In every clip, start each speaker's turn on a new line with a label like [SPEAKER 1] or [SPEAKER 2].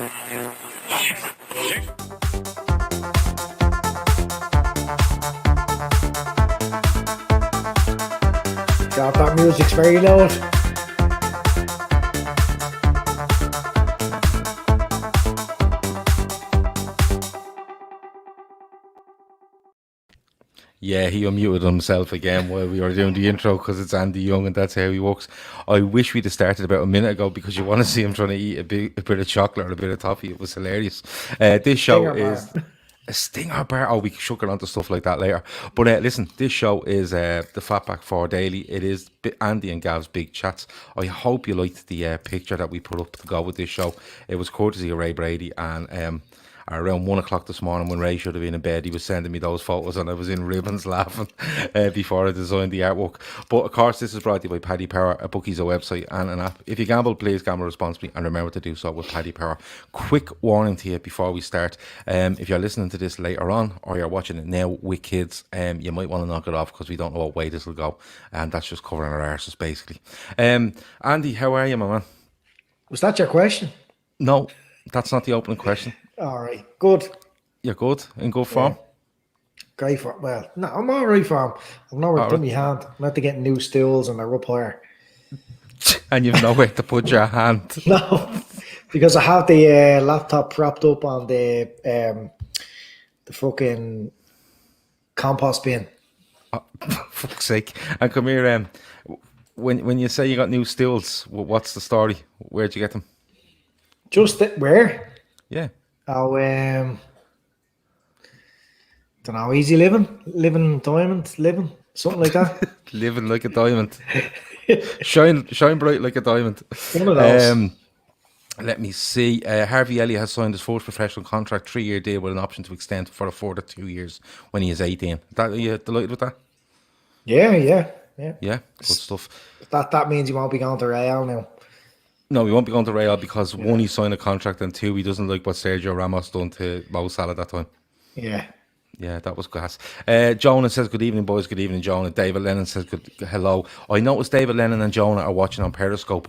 [SPEAKER 1] God, that music's very loud.
[SPEAKER 2] Yeah, he unmuted himself again while we were doing the intro because it's Andy Young and that's how he works. I wish we'd have started about a minute ago because you want to see him trying to eat a bit of chocolate or a bit of toffee. It was hilarious. This show is a stinger bar. Oh, we should get onto stuff like that later. But listen, this show is the Fatback 4 Daily. It is Andy and Gav's Big Chats. I hope you liked the picture that we put up to go with this show. It was courtesy of Ray Brady and around 1 o'clock this morning when Ray should have been in bed, he was sending me those photos and I was in ribbons laughing before I designed the artwork. But of course, this is brought to you by Paddy Power. A bookie's a website and an app. If you gamble, please gamble responsibly and remember to do so with Paddy Power. Quick warning to you before we start. If you're listening to this later on or you're watching it now with kids, you might want to knock it off because we don't know what way this will go. And that's just covering our arses, basically. Andy, how are you, my man?
[SPEAKER 1] Was that your question?
[SPEAKER 2] No, that's not the opening question.
[SPEAKER 1] All right, good.
[SPEAKER 2] You're good? In good form?
[SPEAKER 1] Yeah. Great form. Well, no, I'm all right form. I've nowhere to put my hand. I'm not to get new stools and they're up higher.
[SPEAKER 2] And you've nowhere to put your hand.
[SPEAKER 1] No, because I have the laptop propped up on the fucking compost bin.
[SPEAKER 2] Oh, for fuck's sake. And come here, when you say you got new stools, what's the story? Where'd you get them?
[SPEAKER 1] Just where?
[SPEAKER 2] Yeah.
[SPEAKER 1] Oh, don't know, easy living diamond, something like that.
[SPEAKER 2] Living like a diamond. shine bright like a diamond.
[SPEAKER 1] One of those.
[SPEAKER 2] Let me see. Harvey Elliott has signed his fourth professional contract, 3-year deal with an option to extend for a further 2 years when he is 18. Are you delighted with that?
[SPEAKER 1] Yeah.
[SPEAKER 2] Yeah, good stuff.
[SPEAKER 1] That means he won't be going to Real now.
[SPEAKER 2] No, he won't be going to Real because one, he signed a contract, and two, he doesn't like what Sergio Ramos done to Mo Salah that time.
[SPEAKER 1] Yeah.
[SPEAKER 2] Yeah, that was gas. Jonah says, good evening, boys. Good evening, Jonah. David Lennon says, hello. I noticed David Lennon and Jonah are watching on Periscope.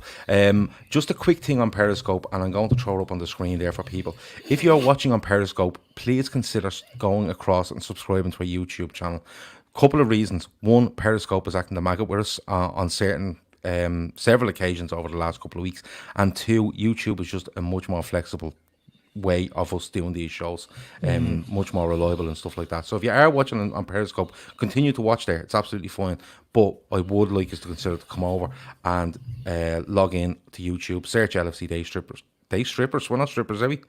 [SPEAKER 2] Just a quick thing on Periscope, and I'm going to throw it up on the screen there for people. If you're watching on Periscope, please consider going across and subscribing to our YouTube channel. Couple of reasons. One, Periscope is acting the maggot with us on several occasions over the last couple of weeks, and two, YouTube is just a much more flexible way of us doing these shows, much more reliable and stuff like that. So if you are watching on Periscope, continue to watch there. It's absolutely fine, but I would like us to consider to come over and log in to YouTube, search LFC Daytrippers. We're not strippers, are we?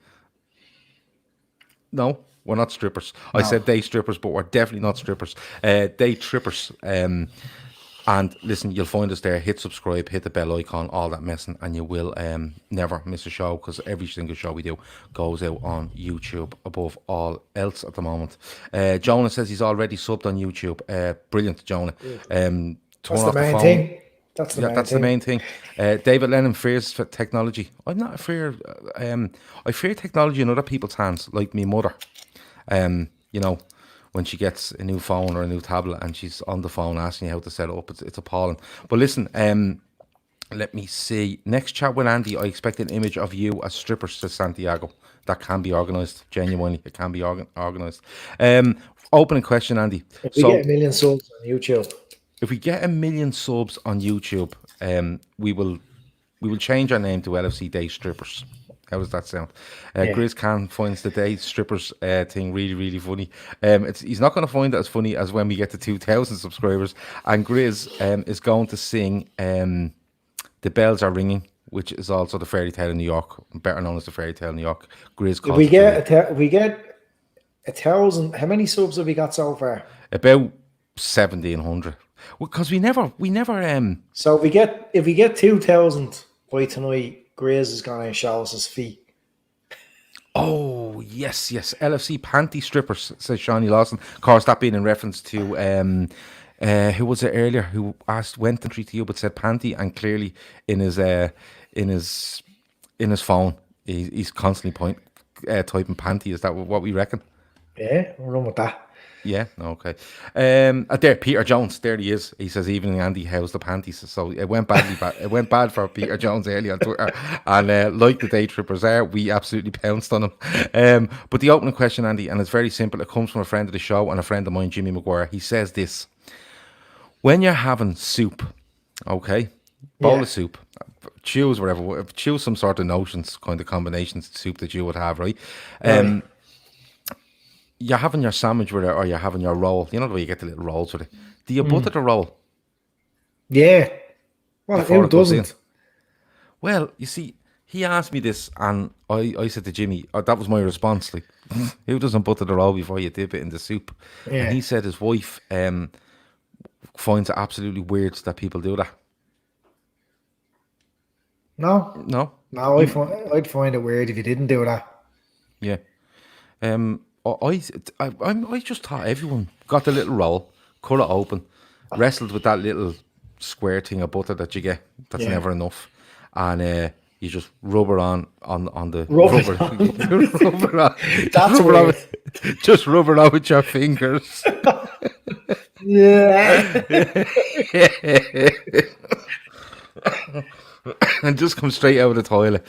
[SPEAKER 2] No, we're not strippers. No. I said Daytrippers, but we're definitely not strippers. Daytrippers. And listen, you'll find us there. Hit subscribe, hit the bell icon, all that messing, and you will never miss a show because every single show we do goes out on YouTube above all else at the moment. Jonah says he's already subbed on YouTube. Brilliant, Jonah.
[SPEAKER 1] That's the main thing. That's the main thing.
[SPEAKER 2] David Lennon fears for technology. I'm not afraid. I fear technology in other people's hands, like me mother. You know, when she gets a new phone or a new tablet and she's on the phone asking you how to set it up, it's appalling. But listen, let me see. Next chat with Andy, I expect an image of you as strippers to Santiago. That can be organised. Genuinely, it can be organised. Opening question, Andy.
[SPEAKER 1] If we get 1 million subs on YouTube.
[SPEAKER 2] If we get 1 million subs on YouTube, we will change our name to LFC Daytrippers. How does that sound? Grizz Khan finds the Daytrippers thing really, really funny. He's not going to find it as funny as when we get to 2,000 subscribers. And Grizz is going to sing The Bells Are Ringing, which is also the Fairy Tale in New York, better known as the Fairy Tale in New York. Grizz calls
[SPEAKER 1] if we get 1,000, how many subs have we got so far?
[SPEAKER 2] About 1,700. Because we never.
[SPEAKER 1] So if we get 2,000 by tonight, Grizz is going to show us his feet.
[SPEAKER 2] Oh, yes. LFC Panty Strippers, says Shawnee Lawson. Of course, that being in reference to, who was it earlier who asked, went entry to you, but said panty, and clearly in his phone, he's constantly typing panty. Is that what we reckon?
[SPEAKER 1] Yeah, we'll run with that.
[SPEAKER 2] Yeah, okay. There, Peter Jones. There he is. He says, "Evening, Andy. How's the panties?" So it went badly. It went bad for Peter Jones earlier on Twitter, and like the Daytrippers are, we absolutely pounced on him. But the opening question, Andy, and it's very simple. It comes from a friend of the show and a friend of mine, Jimmy Maguire. He says this: when you're having soup, okay, bowl
[SPEAKER 1] Yeah.
[SPEAKER 2] of soup, choose whatever, choose some sort of notions, kind of combinations of soup that you would have, right?
[SPEAKER 1] Right.
[SPEAKER 2] You're having your sandwich with it, or you're having your roll. You know the way you get the little rolls with it. Do you butter the roll
[SPEAKER 1] Yeah. Well,
[SPEAKER 2] before
[SPEAKER 1] who
[SPEAKER 2] it goes in?
[SPEAKER 1] doesn't?
[SPEAKER 2] Well, you see, he asked me this, and I said to Jimmy, that was my response. Like, who doesn't butter the roll before you dip it in the soup? And
[SPEAKER 1] Yeah.
[SPEAKER 2] he said his wife finds it absolutely weird that people do that.
[SPEAKER 1] No.
[SPEAKER 2] No,
[SPEAKER 1] No, I'd find it weird if you didn't do that.
[SPEAKER 2] yeah. I just thought everyone got the little roll, cut it open, wrestled with that little square thing of butter that you get. That's
[SPEAKER 1] Yeah.
[SPEAKER 2] never enough, and you just rub it on the
[SPEAKER 1] Rub it
[SPEAKER 2] rubber.
[SPEAKER 1] on.
[SPEAKER 2] Rub it on.
[SPEAKER 1] That's
[SPEAKER 2] Rub it on
[SPEAKER 1] weird.
[SPEAKER 2] with, just rub it on with your fingers.
[SPEAKER 1] Yeah.
[SPEAKER 2] And just come straight out of the toilet.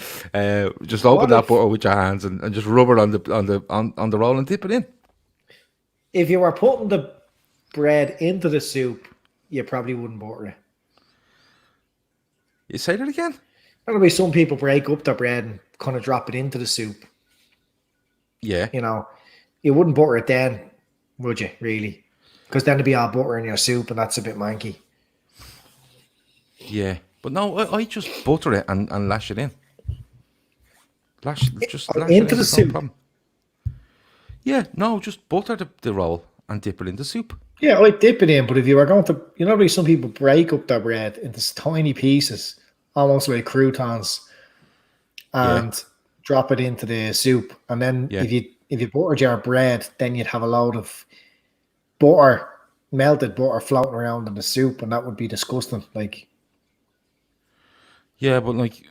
[SPEAKER 2] Just open
[SPEAKER 1] What
[SPEAKER 2] that
[SPEAKER 1] if
[SPEAKER 2] butter with your hands and just rub it on the roll and dip it in.
[SPEAKER 1] if you were putting the bread into the soup, you probably wouldn't butter it.
[SPEAKER 2] You say that again?
[SPEAKER 1] There'll be some people break up their bread and kind of drop it into the soup.
[SPEAKER 2] Yeah.
[SPEAKER 1] You know, you wouldn't butter it then, would you? Really? Because then it'd be all butter in your soup, and that's a bit manky.
[SPEAKER 2] Yeah. But no, I just butter it and lash it in. Lash it in,
[SPEAKER 1] Into the
[SPEAKER 2] there's no
[SPEAKER 1] soup.
[SPEAKER 2] problem. Yeah, no, just butter the roll and dip it in the soup.
[SPEAKER 1] Yeah, I'd dip it in, but if you were going to, you know, some people break up their bread into tiny pieces, almost like croutons, and drop it into the soup. And then
[SPEAKER 2] Yeah.
[SPEAKER 1] if you buttered your bread, then you'd have a load of butter, melted butter floating around in the soup, and that would be disgusting. Like,
[SPEAKER 2] Yeah, but like,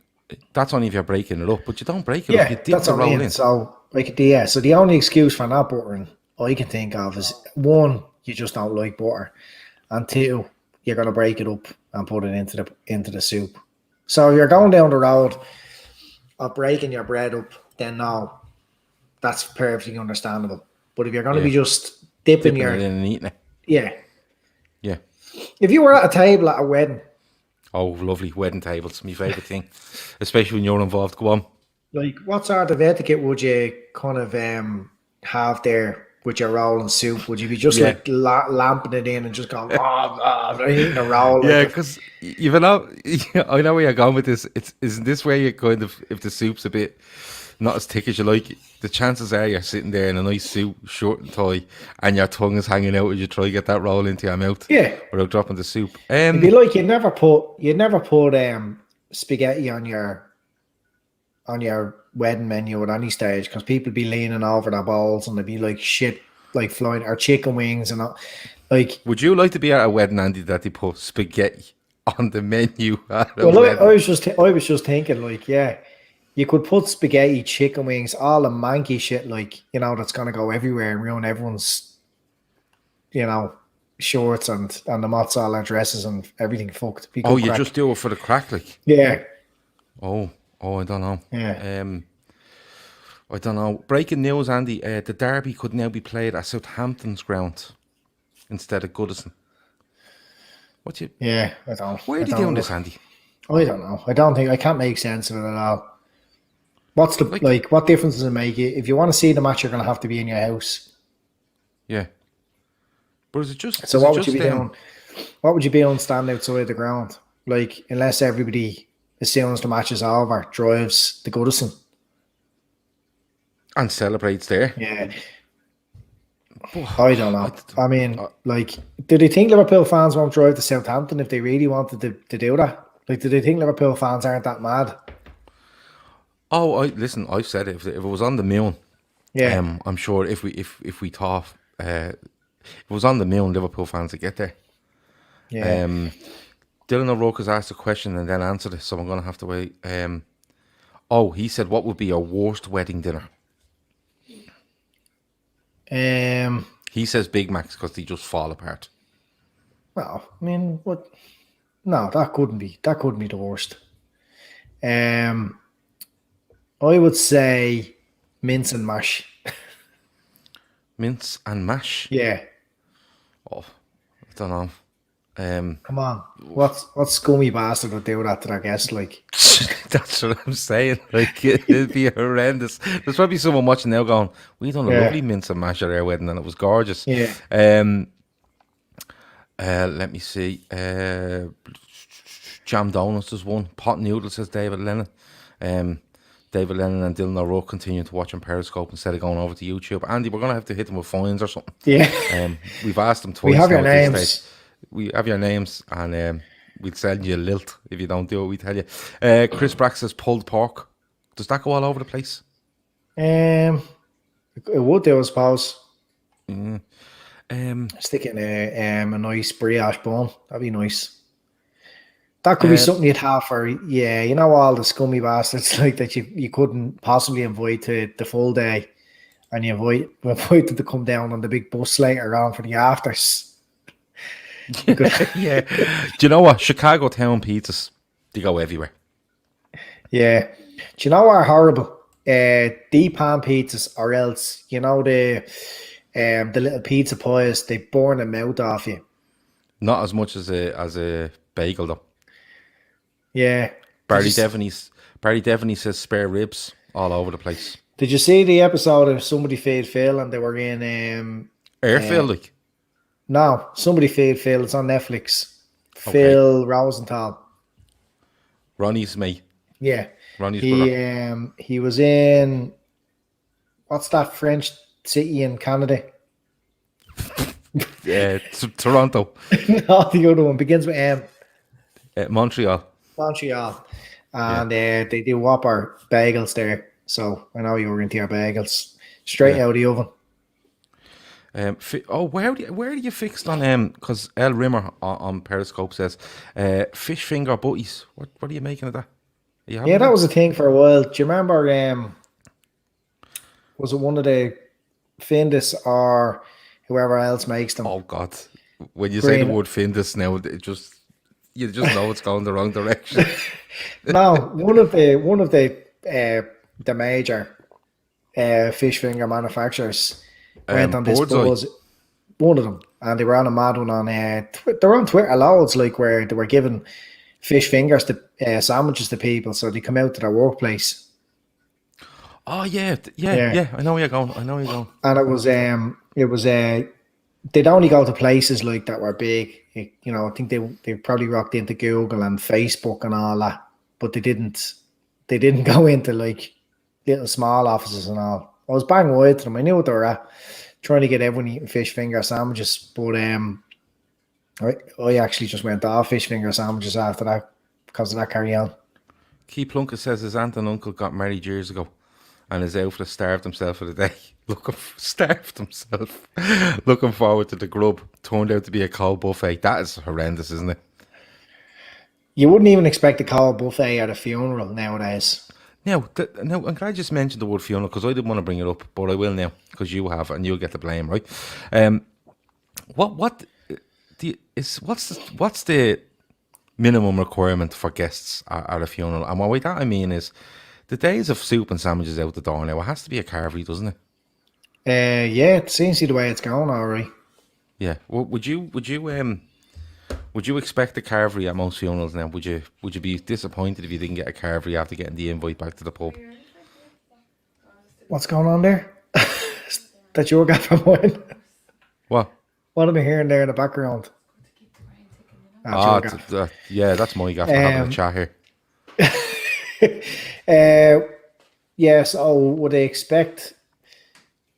[SPEAKER 2] that's only if you're breaking it up, but you don't break it up,
[SPEAKER 1] yeah,
[SPEAKER 2] you dip
[SPEAKER 1] that's
[SPEAKER 2] the
[SPEAKER 1] what I
[SPEAKER 2] roll
[SPEAKER 1] mean.
[SPEAKER 2] in.
[SPEAKER 1] So, like, yeah, so the only excuse for not buttering I can think of is one, you just don't like butter, and two, you're gonna break it up and put it into the soup. So if you're going down the road of breaking your bread up, then no, that's perfectly understandable. But if you're gonna be just dipping
[SPEAKER 2] Dipping it in and eating it.
[SPEAKER 1] yeah,
[SPEAKER 2] Yeah.
[SPEAKER 1] if you were at a table at a wedding,
[SPEAKER 2] Oh, lovely wedding tables, my favourite thing. Especially when you're involved. Go on.
[SPEAKER 1] like what sort of etiquette would you kind of have there with your roll and soup? Would you be just
[SPEAKER 2] Yeah.
[SPEAKER 1] like lamping it in and just going, oh, eating a roll?
[SPEAKER 2] Yeah,
[SPEAKER 1] Like
[SPEAKER 2] because you've know, I know where you're going with this. Isn't this where you kind of, if the soup's a bit not as thick as you like, the chances are you're sitting there in a nice suit, short and tie, and your tongue is hanging out as you try to get that roll into your mouth.
[SPEAKER 1] Yeah.
[SPEAKER 2] Without dropping the soup.
[SPEAKER 1] It'd be like you'd never put spaghetti on your wedding menu at any stage, because people be leaning over their bowls and they'd be like shit, like flying, or chicken wings and all. Like,
[SPEAKER 2] would you like to be at a wedding, Andy, that they put spaghetti on the menu at a
[SPEAKER 1] well,
[SPEAKER 2] wedding?
[SPEAKER 1] I was just thinking, like, yeah, you could put spaghetti, chicken wings, all the manky shit, like, you know, that's gonna go everywhere and ruin everyone's, you know, shorts and the mozzarella dresses and everything fucked.
[SPEAKER 2] Oh, you just do it for the crack, like?
[SPEAKER 1] Yeah.
[SPEAKER 2] Oh, I don't know.
[SPEAKER 1] Yeah.
[SPEAKER 2] I don't know. Breaking news, Andy. The derby could now be played at Southampton's ground instead of Goodison. What you?
[SPEAKER 1] Yeah, I don't.
[SPEAKER 2] Why are they doing this, Andy?
[SPEAKER 1] I don't know. I can't make sense of it at all. What's the like? What difference does it make? If you want to see the match, you're going to have to be in your house.
[SPEAKER 2] Yeah. But is it just?
[SPEAKER 1] So what would you be doing? What would you be on standing outside the ground? Like, unless everybody, as soon as the match is over, drives to Goodison
[SPEAKER 2] and celebrates there.
[SPEAKER 1] Yeah. I don't know. I mean, like, do they think Liverpool fans won't drive to Southampton if they really wanted to do that? Like, do they think Liverpool fans aren't that mad?
[SPEAKER 2] Oh, listen, I've said it. If it was on the moon,
[SPEAKER 1] yeah,
[SPEAKER 2] I'm sure if we thought if it was on the moon, Liverpool fans would get there.
[SPEAKER 1] Yeah.
[SPEAKER 2] Dylan O'Rourke has asked a question and then answered it, so I'm going to have to wait. He said, what would be your worst wedding dinner? He says Big Macs because they just fall apart.
[SPEAKER 1] Well, I mean, what? No, that couldn't be. That couldn't be the worst. I would say mince and mash.
[SPEAKER 2] Mince and mash.
[SPEAKER 1] Yeah.
[SPEAKER 2] Oh, I don't know.
[SPEAKER 1] Come on. What scummy bastard would do that to their guest? Like,
[SPEAKER 2] That's what I'm saying. Like, it'd be horrendous. There's probably someone watching now going, "We done a lovely mince and mash at our wedding, and it was gorgeous."
[SPEAKER 1] Yeah.
[SPEAKER 2] Let me see. Jam donuts is one. Pot noodles, says David Lennon. David Lennon and Dylan O'Rourke continue to watch on Periscope instead of going over to YouTube. Andy, we're gonna have to hit them with fines or something.
[SPEAKER 1] Yeah.
[SPEAKER 2] We've asked them twice.
[SPEAKER 1] We have your
[SPEAKER 2] now at this
[SPEAKER 1] names.
[SPEAKER 2] stage. We have your names, and we'll send you a lilt if you don't do it. We tell you. Chris Brack says pulled pork. Does that go all over the place?
[SPEAKER 1] It would do, I suppose. Stick it in a nice brioche bun. That'd be nice. That could be something you'd have for, you know, all the scummy bastards like that you couldn't possibly invite to the full day, and you invite them to come down on the big bus later on for the afters.
[SPEAKER 2] Yeah. Do you know what? Chicago town pizzas, they go everywhere.
[SPEAKER 1] Yeah. Do you know what are horrible? Deep pan pizzas, or else, you know, the little pizza pies, they burn the mouth off you.
[SPEAKER 2] Not as much as a bagel though.
[SPEAKER 1] Yeah.
[SPEAKER 2] Barry Devaney says spare ribs all over the place.
[SPEAKER 1] Did you see the episode of Somebody Feed Phil, and they were in
[SPEAKER 2] Airfield, like?
[SPEAKER 1] No, Somebody Feed Phil. It's on Netflix.
[SPEAKER 2] Okay.
[SPEAKER 1] Phil Rosenthal.
[SPEAKER 2] Ronnie's mate.
[SPEAKER 1] Yeah.
[SPEAKER 2] Ronnie's brother.
[SPEAKER 1] He was in, what's that French city in Canada?
[SPEAKER 2] Toronto.
[SPEAKER 1] No, the other one begins with M.
[SPEAKER 2] Montreal.
[SPEAKER 1] And they do Whopper bagels there. So I know you were into your bagels straight out of the oven.
[SPEAKER 2] Where are you fixed on? Because El Rimmer on Periscope says fish finger butties. What are you making of that?
[SPEAKER 1] Yeah, that was a thing for a while. Do you remember? Was it one of the Findus or whoever else makes them?
[SPEAKER 2] Oh God! When you say the word Findus now, you just know it's going the wrong direction.
[SPEAKER 1] No, one of the major fish finger manufacturers went on this buzz. One of them, and they were on a mad one on. They're on Twitter loads, like where they were giving fish fingers to sandwiches to people, so they come out to their workplace.
[SPEAKER 2] Oh yeah. I know where you're going.
[SPEAKER 1] And it was they'd only go to places like that were big. You know, I think they probably rocked into Google and Facebook and all that, but they didn't go into like little small offices and all. I was bang wide to them. I knew what they were at, trying to get everyone eating fish finger sandwiches. But I actually just went off fish finger sandwiches after that because of that carry on.
[SPEAKER 2] Key Plunkett says his aunt and uncle got married years ago, and his outfit starved himself for the day. Looking forward to the grub. Turned out to be a cold buffet. That is horrendous, isn't it? You
[SPEAKER 1] wouldn't even expect a cold buffet at a funeral nowadays.
[SPEAKER 2] Now, I'm glad you just mentioned the word funeral because I didn't want to bring it up, but I will now because you have, and you'll get the blame, right? What's the minimum requirement for guests at a funeral? And by that I mean is the days of soup and sandwiches out the door now. It has to be a carvery, doesn't it?
[SPEAKER 1] Yeah, it seems to be the way it's going, all right.
[SPEAKER 2] Yeah. Well, would you expect a carvery at most funerals now? Would you be disappointed if you didn't get a carvery after getting the invite back to the pub?
[SPEAKER 1] What's going on there? That your gaffer mine?
[SPEAKER 2] What?
[SPEAKER 1] What am I hearing there in the background?
[SPEAKER 2] Yeah, that's my gaffer having a chat
[SPEAKER 1] here. Yes, would they expect?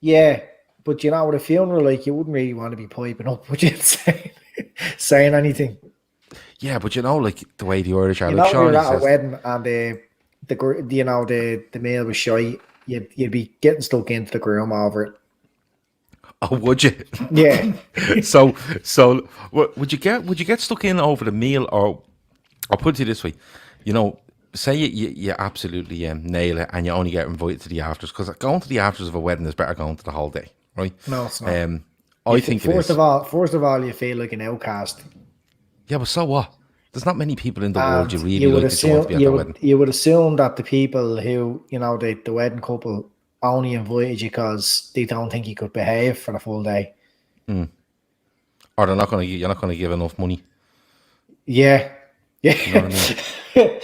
[SPEAKER 1] Yeah, but you know, with a funeral, like you wouldn't really want to be piping up, would you? Saying anything.
[SPEAKER 2] Yeah, but you know, like the way the Irish are.
[SPEAKER 1] You
[SPEAKER 2] like
[SPEAKER 1] know, you're at
[SPEAKER 2] says,
[SPEAKER 1] a wedding and the meal was shy. You'd be getting stuck into the groom over it.
[SPEAKER 2] Oh, would you?
[SPEAKER 1] Yeah.
[SPEAKER 2] so would you get stuck in over the meal, or I'll put it this way, you know, say you absolutely nail it and you only get invited to the afters, because going to the afters of a wedding is better going to the whole day, right?
[SPEAKER 1] No, it's not.
[SPEAKER 2] I think it is.
[SPEAKER 1] First of all, you feel like an outcast.
[SPEAKER 2] Yeah, but so what? There's not many people in the world
[SPEAKER 1] And
[SPEAKER 2] you really like that you want to be at the wedding.
[SPEAKER 1] you would assume that the people who, the wedding couple only invited you because they don't think you could behave for the full day.
[SPEAKER 2] Or you're not going to give enough money.
[SPEAKER 1] Yeah. Yeah.
[SPEAKER 2] You know what I mean?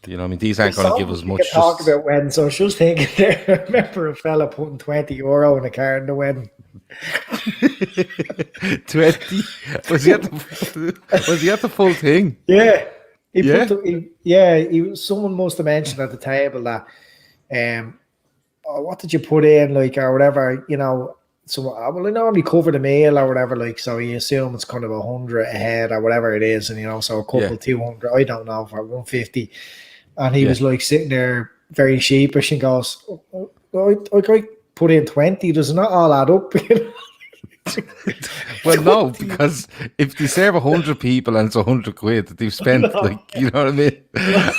[SPEAKER 2] You know what I mean? These aren't going to give us much.
[SPEAKER 1] We can talk about weddings. So I was just thinking there, I remember a fella putting €20 in a car in the wedding.
[SPEAKER 2] 20? Was he at the full thing?
[SPEAKER 1] Yeah. Someone must have mentioned at the table that, what did you put in, like, or whatever, so I normally cover the meal or whatever, like, so you assume it's kind of 100 ahead or whatever it is, and so a couple 200, I don't know, for 150. And he was like sitting there very sheepish and goes, I put in 20, does it not all add up?
[SPEAKER 2] Well, no, because if they serve 100 people and it's 100 quid, they've spent you know what I mean?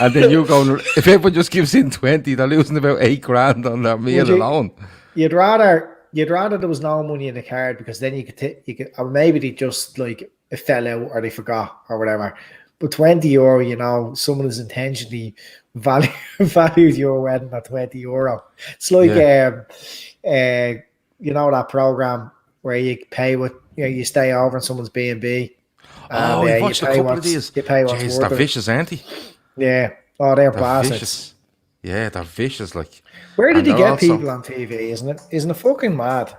[SPEAKER 2] And then you're going, if everyone just gives in 20, they're losing about 8 grand on their meal alone.
[SPEAKER 1] You'd rather there was no money in the card, because then you could, or maybe they just like it fell out or they forgot or whatever. But €20, someone has intentionally valued your wedding at €20. It's like that program where you pay what you stay over in someone's B&B.
[SPEAKER 2] Oh, you watched a couple of these.
[SPEAKER 1] You pay what's
[SPEAKER 2] Jeez,
[SPEAKER 1] worth
[SPEAKER 2] they're
[SPEAKER 1] it.
[SPEAKER 2] vicious, aren't they?
[SPEAKER 1] Yeah. Oh, they're bastards.
[SPEAKER 2] Vicious. Yeah, they're vicious. Like,
[SPEAKER 1] where did you get people on TV? Isn't it fucking mad?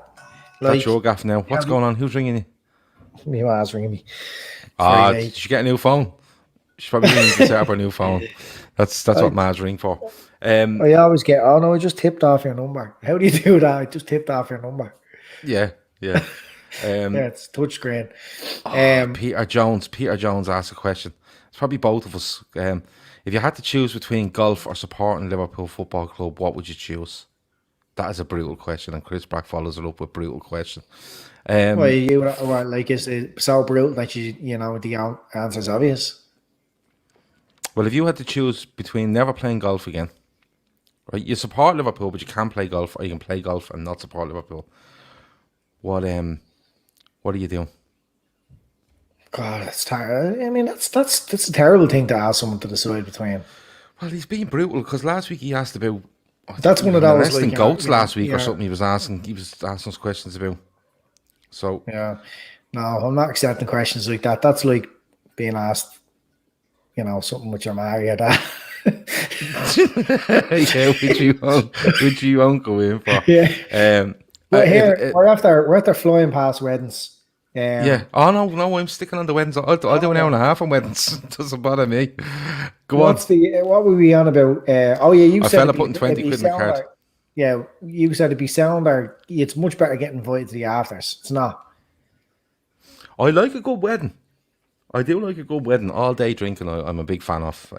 [SPEAKER 2] That's your gaff now. What's going on? Who's ringing you?
[SPEAKER 1] My mom's ringing me.
[SPEAKER 2] Did she get a new phone? She's probably going to set up her new phone. That's what Mad's ring for.
[SPEAKER 1] I always get, I just tipped off your number. How do you do that? I just tipped off your number.
[SPEAKER 2] Yeah.
[SPEAKER 1] It's touchscreen.
[SPEAKER 2] Peter Jones asked a question. It's probably both of us. If you had to choose between golf or supporting Liverpool Football Club, what would you choose? That is a brutal question, and Chris Brack follows it up with brutal question.
[SPEAKER 1] Is it so brutal that the answer's obvious?
[SPEAKER 2] Well, if you had to choose between never playing golf again, right? You support Liverpool, but you can't play golf, or you can play golf and not support Liverpool. What are you doing?
[SPEAKER 1] God, that's terrible. I mean, that's a terrible thing to ask someone to decide between.
[SPEAKER 2] Well, he's being brutal, because last week he asked about.
[SPEAKER 1] That's one of those
[SPEAKER 2] wrestling goats last week or something. He was asking us questions about. So
[SPEAKER 1] yeah, no, I'm not accepting questions like that. That's like being asked, something with your Mario that.
[SPEAKER 2] Yeah, which you won't go in for.
[SPEAKER 1] Yeah. We're after flying past weddings.
[SPEAKER 2] Yeah. Oh no, I'm sticking on the weddings. I'll do an hour and a half on weddings. Doesn't bother me. Go on.
[SPEAKER 1] What were we on about? You said a
[SPEAKER 2] fella putting 20 quid in the card.
[SPEAKER 1] Yeah, you said it'd be sound, or it's much better getting invited to the afters. It's not.
[SPEAKER 2] I like a good wedding. I do like a good wedding. All day drinking, I'm a big fan of,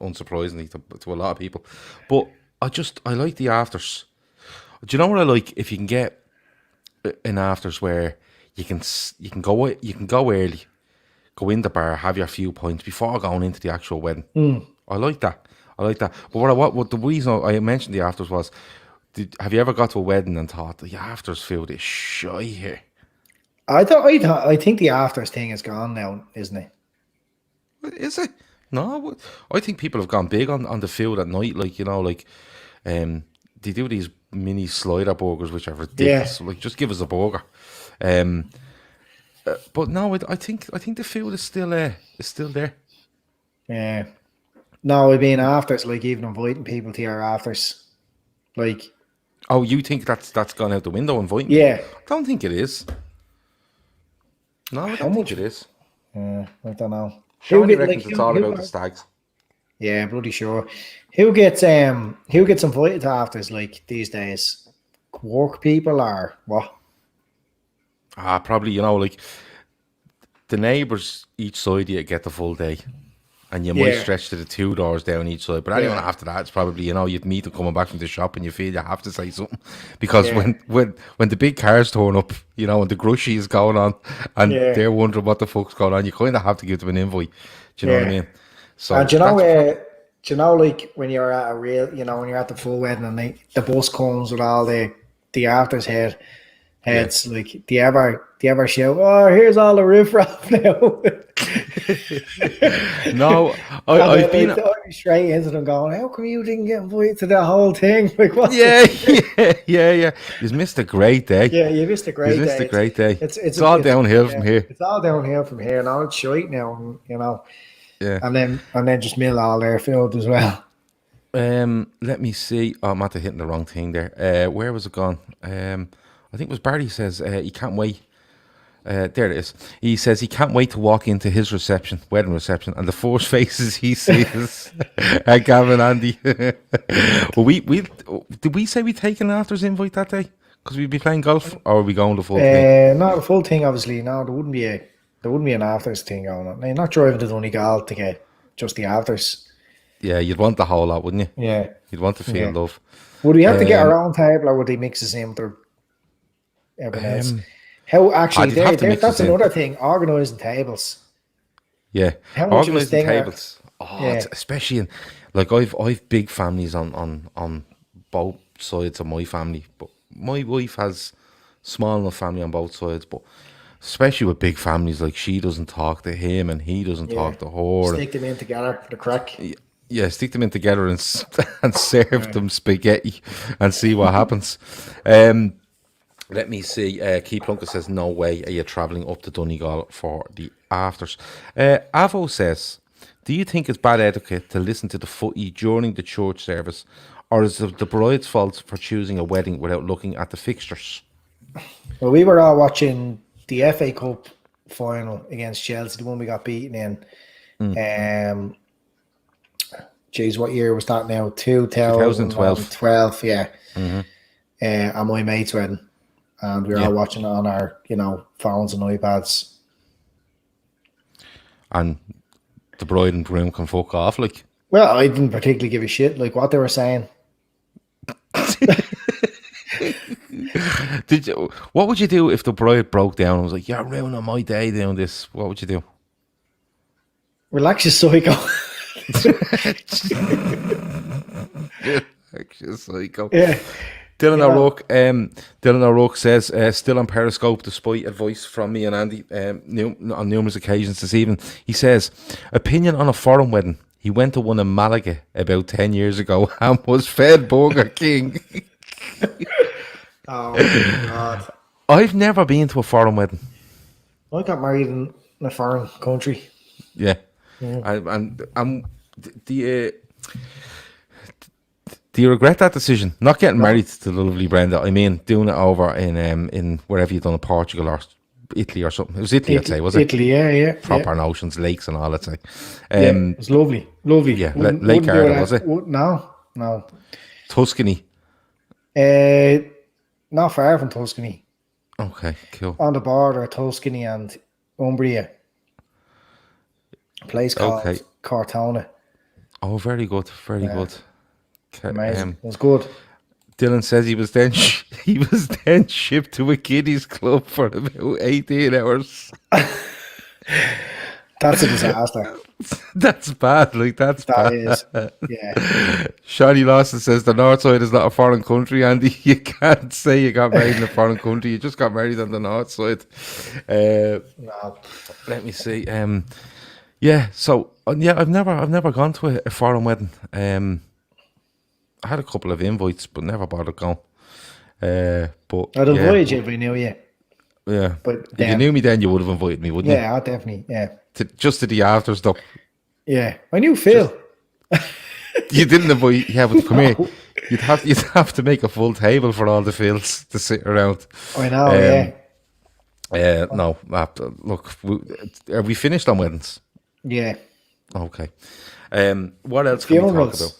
[SPEAKER 2] unsurprisingly to a lot of people. But I like the afters. Do you know what I like? If you can get an afters where you can go early, go in the bar, have your few points before going into the actual wedding. I like that. But what the reason I mentioned the afters was, have you ever got to a wedding and thought the afters feel this shy here?
[SPEAKER 1] I think the afters thing is gone now, isn't it?
[SPEAKER 2] Is it? No, I think people have gone big on the field at night. They do these mini slider burgers, which are ridiculous.
[SPEAKER 1] Yeah.
[SPEAKER 2] Like, just give us a burger. But no, I think the field is still there.
[SPEAKER 1] Yeah. No, I mean afters, like even inviting people to your afters, like.
[SPEAKER 2] Oh, you think that's gone out the window, inviting?
[SPEAKER 1] Yeah.
[SPEAKER 2] People? I don't think it is. No, I don't think it is.
[SPEAKER 1] I don't know.
[SPEAKER 2] Sean reckons it's all about the stags.
[SPEAKER 1] Yeah, bloody sure. Who gets invited to afters like these days? Work people or what?
[SPEAKER 2] Probably, like the neighbours each side you get the full day. And you might stretch to the 2 doors down each side. But anyone after that, it's probably, you'd meet them coming back from the shop and you feel you have to say something. Because when the big cars turn up, and the grushy is going on and they're wondering what the fuck's going on, you kind of have to give them an invite. Do you know what I mean? So,
[SPEAKER 1] and do you know, like when you're at when you're at the full wedding and the bus comes with all the afters here, heads. Like, do you ever shout, "Oh, here's all the riffraff now"?
[SPEAKER 2] No, I've been.
[SPEAKER 1] I'd be straight into them going, "How come you didn't get invited to that whole thing?" Like, what?
[SPEAKER 2] Yeah. You've missed a great day.
[SPEAKER 1] Yeah, you missed a great day. It's
[SPEAKER 2] all downhill from here.
[SPEAKER 1] It's all downhill from here. Now it's shite now, you know.
[SPEAKER 2] Yeah.
[SPEAKER 1] And then just mill all their field as well.
[SPEAKER 2] Let me see. Oh, I'm after hitting the wrong thing there. Where was it gone? I think it was Barry says he can't wait. There it is. He says he can't wait to walk into his wedding reception, and the first faces he sees are Gavin and Andy. Well, we did we say we take an after's invite that day? Because we'd be playing golf, or are we going the full thing?
[SPEAKER 1] No, the full thing, obviously. No, there wouldn't be an afters thing going on. Now, you're not driving to Donegal to get just the afters.
[SPEAKER 2] Yeah, you'd want the whole lot, wouldn't you?
[SPEAKER 1] Yeah.
[SPEAKER 2] You'd want to feel love.
[SPEAKER 1] Would we have to get our own table, or would they mix us in with everyone else? How actually, that's another thing, organising tables.
[SPEAKER 2] Yeah, organising tables.
[SPEAKER 1] Yeah.
[SPEAKER 2] Especially in, like, I've big families on both sides of my family, but my wife has small enough family on both sides, but especially with big families, like, she doesn't talk to him and he doesn't talk to her.
[SPEAKER 1] Stick them in together for the crack.
[SPEAKER 2] Yeah, stick them in together and serve them spaghetti and see what happens. Let me see. Key Plunker says, "No way are you travelling up to Donegal for the afters." Avo says, "Do you think it's bad etiquette to listen to the footy during the church service, or is it the bride's fault for choosing a wedding without looking at the fixtures?"
[SPEAKER 1] Well, we were all watching the FA Cup final against Chelsea, the one we got beaten in. Geez, what year was that now? 2012. Yeah.
[SPEAKER 2] Mm-hmm.
[SPEAKER 1] At my mate's wedding. And we were all watching it on our, phones and iPads.
[SPEAKER 2] And the bride and groom can fuck off, like.
[SPEAKER 1] Well, I didn't particularly give a shit, like what they were saying.
[SPEAKER 2] What would you do if the bride broke down and was like, "You're ruining my day doing this"? What would you do?
[SPEAKER 1] Relax, you psycho.
[SPEAKER 2] Relax, you psycho.
[SPEAKER 1] Yeah.
[SPEAKER 2] Dylan O'Rourke says, still on Periscope despite advice from me and Andy on numerous occasions this evening. He says, opinion on a foreign wedding. He went to one in Malaga about 10 years ago and was fed Burger King.
[SPEAKER 1] Oh, my God.
[SPEAKER 2] I've never been to a foreign wedding.
[SPEAKER 1] I got married in a foreign country.
[SPEAKER 2] Yeah. Do you regret that decision? Not getting married to the lovely Brenda. I mean, doing it over in wherever you've done it, Portugal or Italy or something. It was Italy, I'd say, was it?
[SPEAKER 1] Italy, yeah.
[SPEAKER 2] Proper oceans, lakes and all, I'd say.
[SPEAKER 1] It was lovely.
[SPEAKER 2] Yeah, Lake Carragher, was it?
[SPEAKER 1] No.
[SPEAKER 2] Tuscany?
[SPEAKER 1] Not far from Tuscany.
[SPEAKER 2] Okay, cool.
[SPEAKER 1] On the border of Tuscany and Umbria. A place called Cortona.
[SPEAKER 2] Oh, very good, very good.
[SPEAKER 1] Amazing. It was good.
[SPEAKER 2] Dylan says he was then shipped to a kiddies club for about 18 hours.
[SPEAKER 1] That's a disaster.
[SPEAKER 2] That's bad. Like, that's bad.
[SPEAKER 1] Is. Yeah.
[SPEAKER 2] Shani Lawson says the north side is not a foreign country, Andy. You can't say you got married in a foreign country. You just got married on the north side.
[SPEAKER 1] No.
[SPEAKER 2] Let me see. So I've never gone to a foreign wedding. I had a couple of invites, but never bothered going. But
[SPEAKER 1] I'd invite you if I knew you.
[SPEAKER 2] Yeah,
[SPEAKER 1] but
[SPEAKER 2] if you knew me, then you would have invited me, wouldn't you?
[SPEAKER 1] Yeah, definitely. Yeah,
[SPEAKER 2] just to the after stuff.
[SPEAKER 1] Yeah, I knew Phil.
[SPEAKER 2] You didn't invite. Yeah, but come here. You'd have to make a full table for all the Phils to sit around.
[SPEAKER 1] I know.
[SPEAKER 2] No. Look, are we finished on weddings?
[SPEAKER 1] Yeah.
[SPEAKER 2] Okay. What else can we talk about?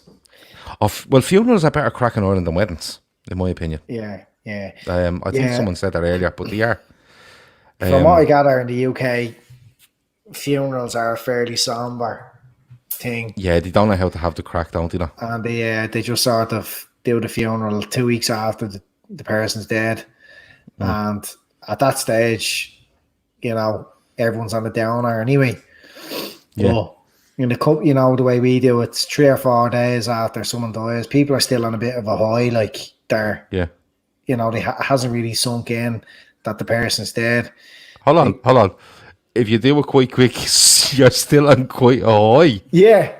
[SPEAKER 2] Well, funerals are better crack in Ireland than weddings, in my opinion.
[SPEAKER 1] Yeah.
[SPEAKER 2] I think someone said that earlier, but they are.
[SPEAKER 1] From what I gather in the UK, funerals are a fairly somber thing.
[SPEAKER 2] Yeah, they don't know how to have the crack, don't they? No?
[SPEAKER 1] And they just sort of do the funeral 2 weeks after the person's dead. And at that stage, everyone's on the downer anyway.
[SPEAKER 2] Yeah.
[SPEAKER 1] But in the the way we do it, it's 3 or 4 days after someone dies, people are still on a bit of a high, like they're they hasn't really sunk in that the person's dead.
[SPEAKER 2] Hold on. If you do it quite quick, you're still on quite a high.
[SPEAKER 1] Yeah.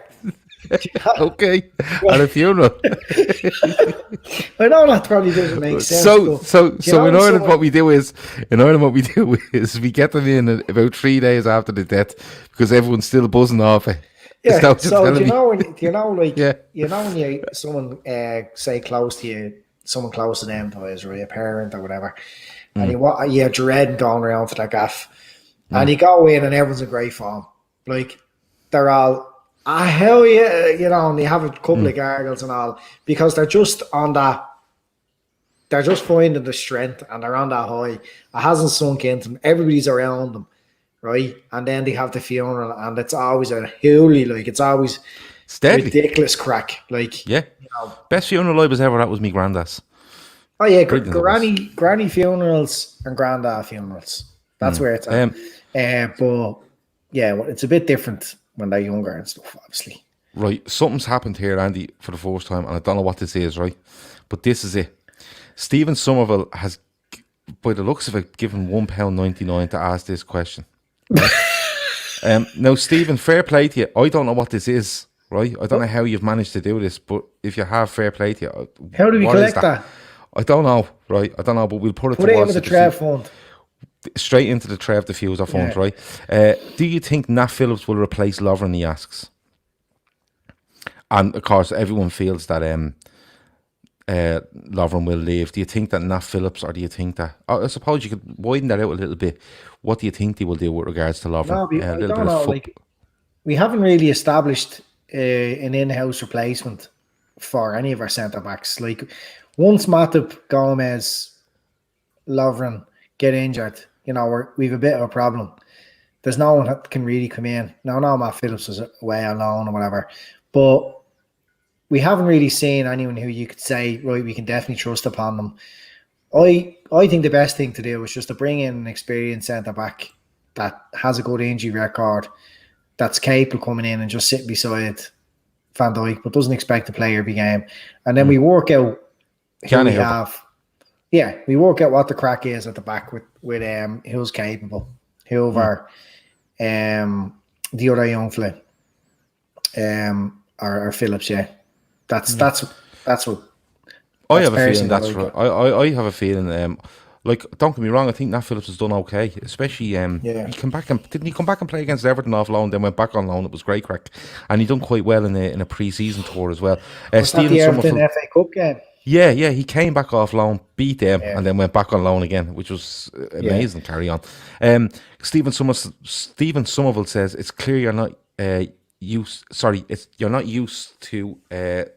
[SPEAKER 2] Okay. At a funeral.
[SPEAKER 1] I know that probably doesn't make sense.
[SPEAKER 2] So in Ireland, what we do is we get them in about 3 days after the death because everyone's still buzzing off it.
[SPEAKER 1] Yeah. So when someone say close to you, someone close to them dies, or a parent or whatever, and you have dread going around to that gaff, and you go in and everyone's in great form. Like they're all, hell yeah, and they have a couple of gargles and all because they're just on that. They're just finding the strength and they're on that high. It hasn't sunk into them. Everybody's around them, right? And then they have the funeral, and it's always a hooly, like it's always ridiculous crack. Like
[SPEAKER 2] best funeral I was ever at was me granddad's.
[SPEAKER 1] Oh yeah, granny funerals and granddad funerals. That's where it's at. But yeah, it's a bit different when they're younger and stuff, obviously.
[SPEAKER 2] Right, something's happened here, Andy, for the first time, and I don't know what this is, right? But this is it. Stephen Somerville has, by the looks of it, given £1.99 to ask this question. Right? Now, Stephen, fair play to you. I don't know what this is, right? I don't know how you've managed to do this, but if you have, fair play to you.
[SPEAKER 1] How do we collect that?
[SPEAKER 2] I don't know, right? I don't know, but we'll put it
[SPEAKER 1] into the Trev fund.
[SPEAKER 2] Straight into the Trev diffuser fund, right? Do you think Nat Phillips will replace Lovren, he asks? And, of course, everyone feels that Lovren will leave. Do you think that Nat Phillips, or do you think that... I suppose you could widen that out a little bit. What do you think they will do with regards to Lovren?
[SPEAKER 1] No, I don't know. Like, we haven't really established an in-house replacement for any of our centre-backs. Like, once Matip, Gomez, Lovren get injured, we have a bit of a problem. There's no one that can really come in. Now, Matt Phillips is away on loan or whatever, but we haven't really seen anyone who you could say, right, we can definitely trust upon them. I think the best thing to do is just to bring in an experienced centre-back that has a good injury record, that's capable of coming in and just sitting beside Van Dijk, but doesn't expect to play every game. And then we work out who we have. Yeah, we work out what the crack is at the back with who's capable. Whoever, the other young fella, or Phillips, yeah. That's what
[SPEAKER 2] I have a feeling that's right. I have a feeling like, don't get me wrong, I think Nat Phillips has done okay, especially he came back and didn't he come back and play against Everton off loan, then went back on loan. It was great crack, and he done quite well in a pre-season tour as well.
[SPEAKER 1] Stephen the Everton FA Cup game?
[SPEAKER 2] Yeah, he came back off loan, beat them, and then went back on loan again, which was amazing. Carry on. Stephen Somerville says it's clear you're not you're not used to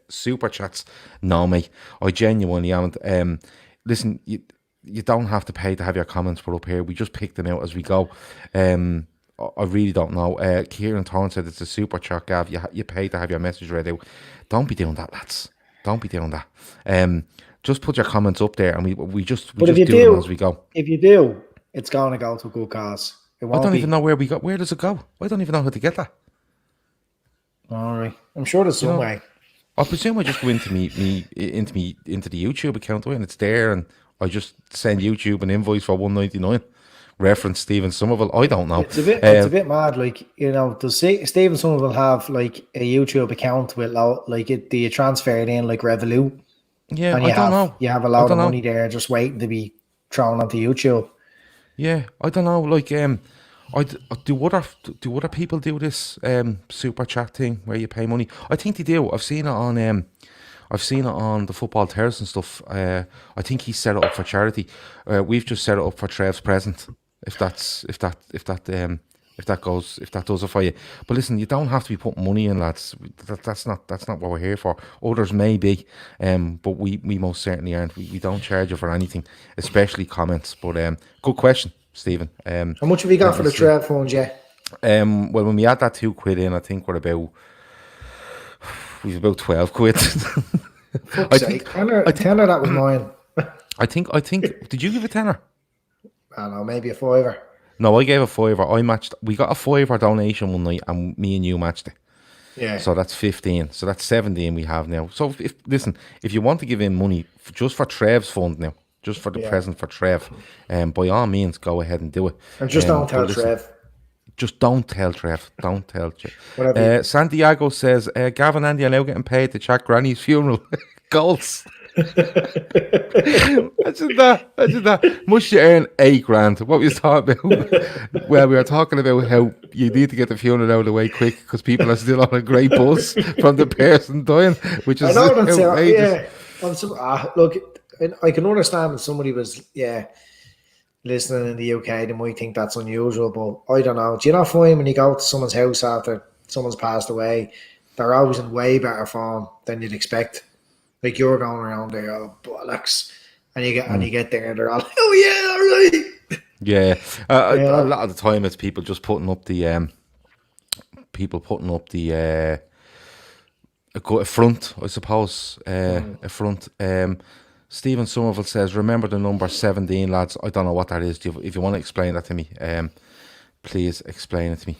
[SPEAKER 2] super chats. No, mate, I genuinely am. Listen, you don't have to pay to have your comments put up here. We just pick them out as we go. I really don't know. Kieran Torres said it's a super chat, Gav. You pay to have your message read out. Don't be doing that, lads. Don't be doing that. Just put your comments up there, and we just do them as we go.
[SPEAKER 1] If you do, it's going to go to a good cause.
[SPEAKER 2] I don't even know where we got. Where does it go? I don't even know how to get that.
[SPEAKER 1] All right, I'm sure there's some way.
[SPEAKER 2] I presume I just go into into the YouTube account, and it's there, and I just send YouTube an invoice for $1.99. Reference Stephen Somerville. I don't know.
[SPEAKER 1] It's a bit mad. Like, does Stephen Somerville have like a YouTube account with do you transfer it in like Revolut?
[SPEAKER 2] Yeah, and I don't know.
[SPEAKER 1] You have a lot of money there just waiting to be thrown onto YouTube.
[SPEAKER 2] Yeah, I don't know. Like, do other people do this super chat thing where you pay money? I think they do. I've seen it on the Football Terrace and stuff. I think he set it up for charity. We've just set it up for Trev's present. If that does it for you. But listen, you don't have to be putting money in, lads. That's not what we're here for. Others may be, but we most certainly aren't. We don't charge you for anything, especially comments. But good question, Stephen.
[SPEAKER 1] How much have you got for the Trev fund, yeah?
[SPEAKER 2] Well, when we add that £2 in, I think we've about 12 quid.
[SPEAKER 1] Fuck's sake. Tenner, that was mine.
[SPEAKER 2] I think. Did you give a tenner?
[SPEAKER 1] I don't know, maybe a fiver.
[SPEAKER 2] No, I gave a fiver. I matched. We got a fiver donation one night, and me and you matched it.
[SPEAKER 1] Yeah.
[SPEAKER 2] So that's 15. So that's 17 we have now. So if you want to give in money just for Trev's fund now, just for the present for Trev. By all means, go ahead and do it.
[SPEAKER 1] And just don't tell Trev.
[SPEAKER 2] Just don't tell Trev. Don't tell Trev.
[SPEAKER 1] Whatever.
[SPEAKER 2] Santiago says, Gavin and Andy are now getting paid to chat Granny's funeral. Goals. Imagine that. Must you earn $8,000? What we was talking about? Well, we were talking about how you need to get the funeral out of the way quick because people are still on a great buzz from the person dying, which is outrageous.
[SPEAKER 1] Look, I can understand if somebody was listening in the UK, they might think that's unusual, but I don't know. Do you not find when you go to someone's house after someone's passed away, they're always in way better form than you'd expect? Like you're going around there, bollocks, and you get there, and they're all, oh yeah, all right.
[SPEAKER 2] Yeah, a lot of the time it's people just putting up the a front, I suppose, a front. Stephen Somerville says, remember the number 17, lads. I don't know what that is. If you want to explain that to me, please explain it to me.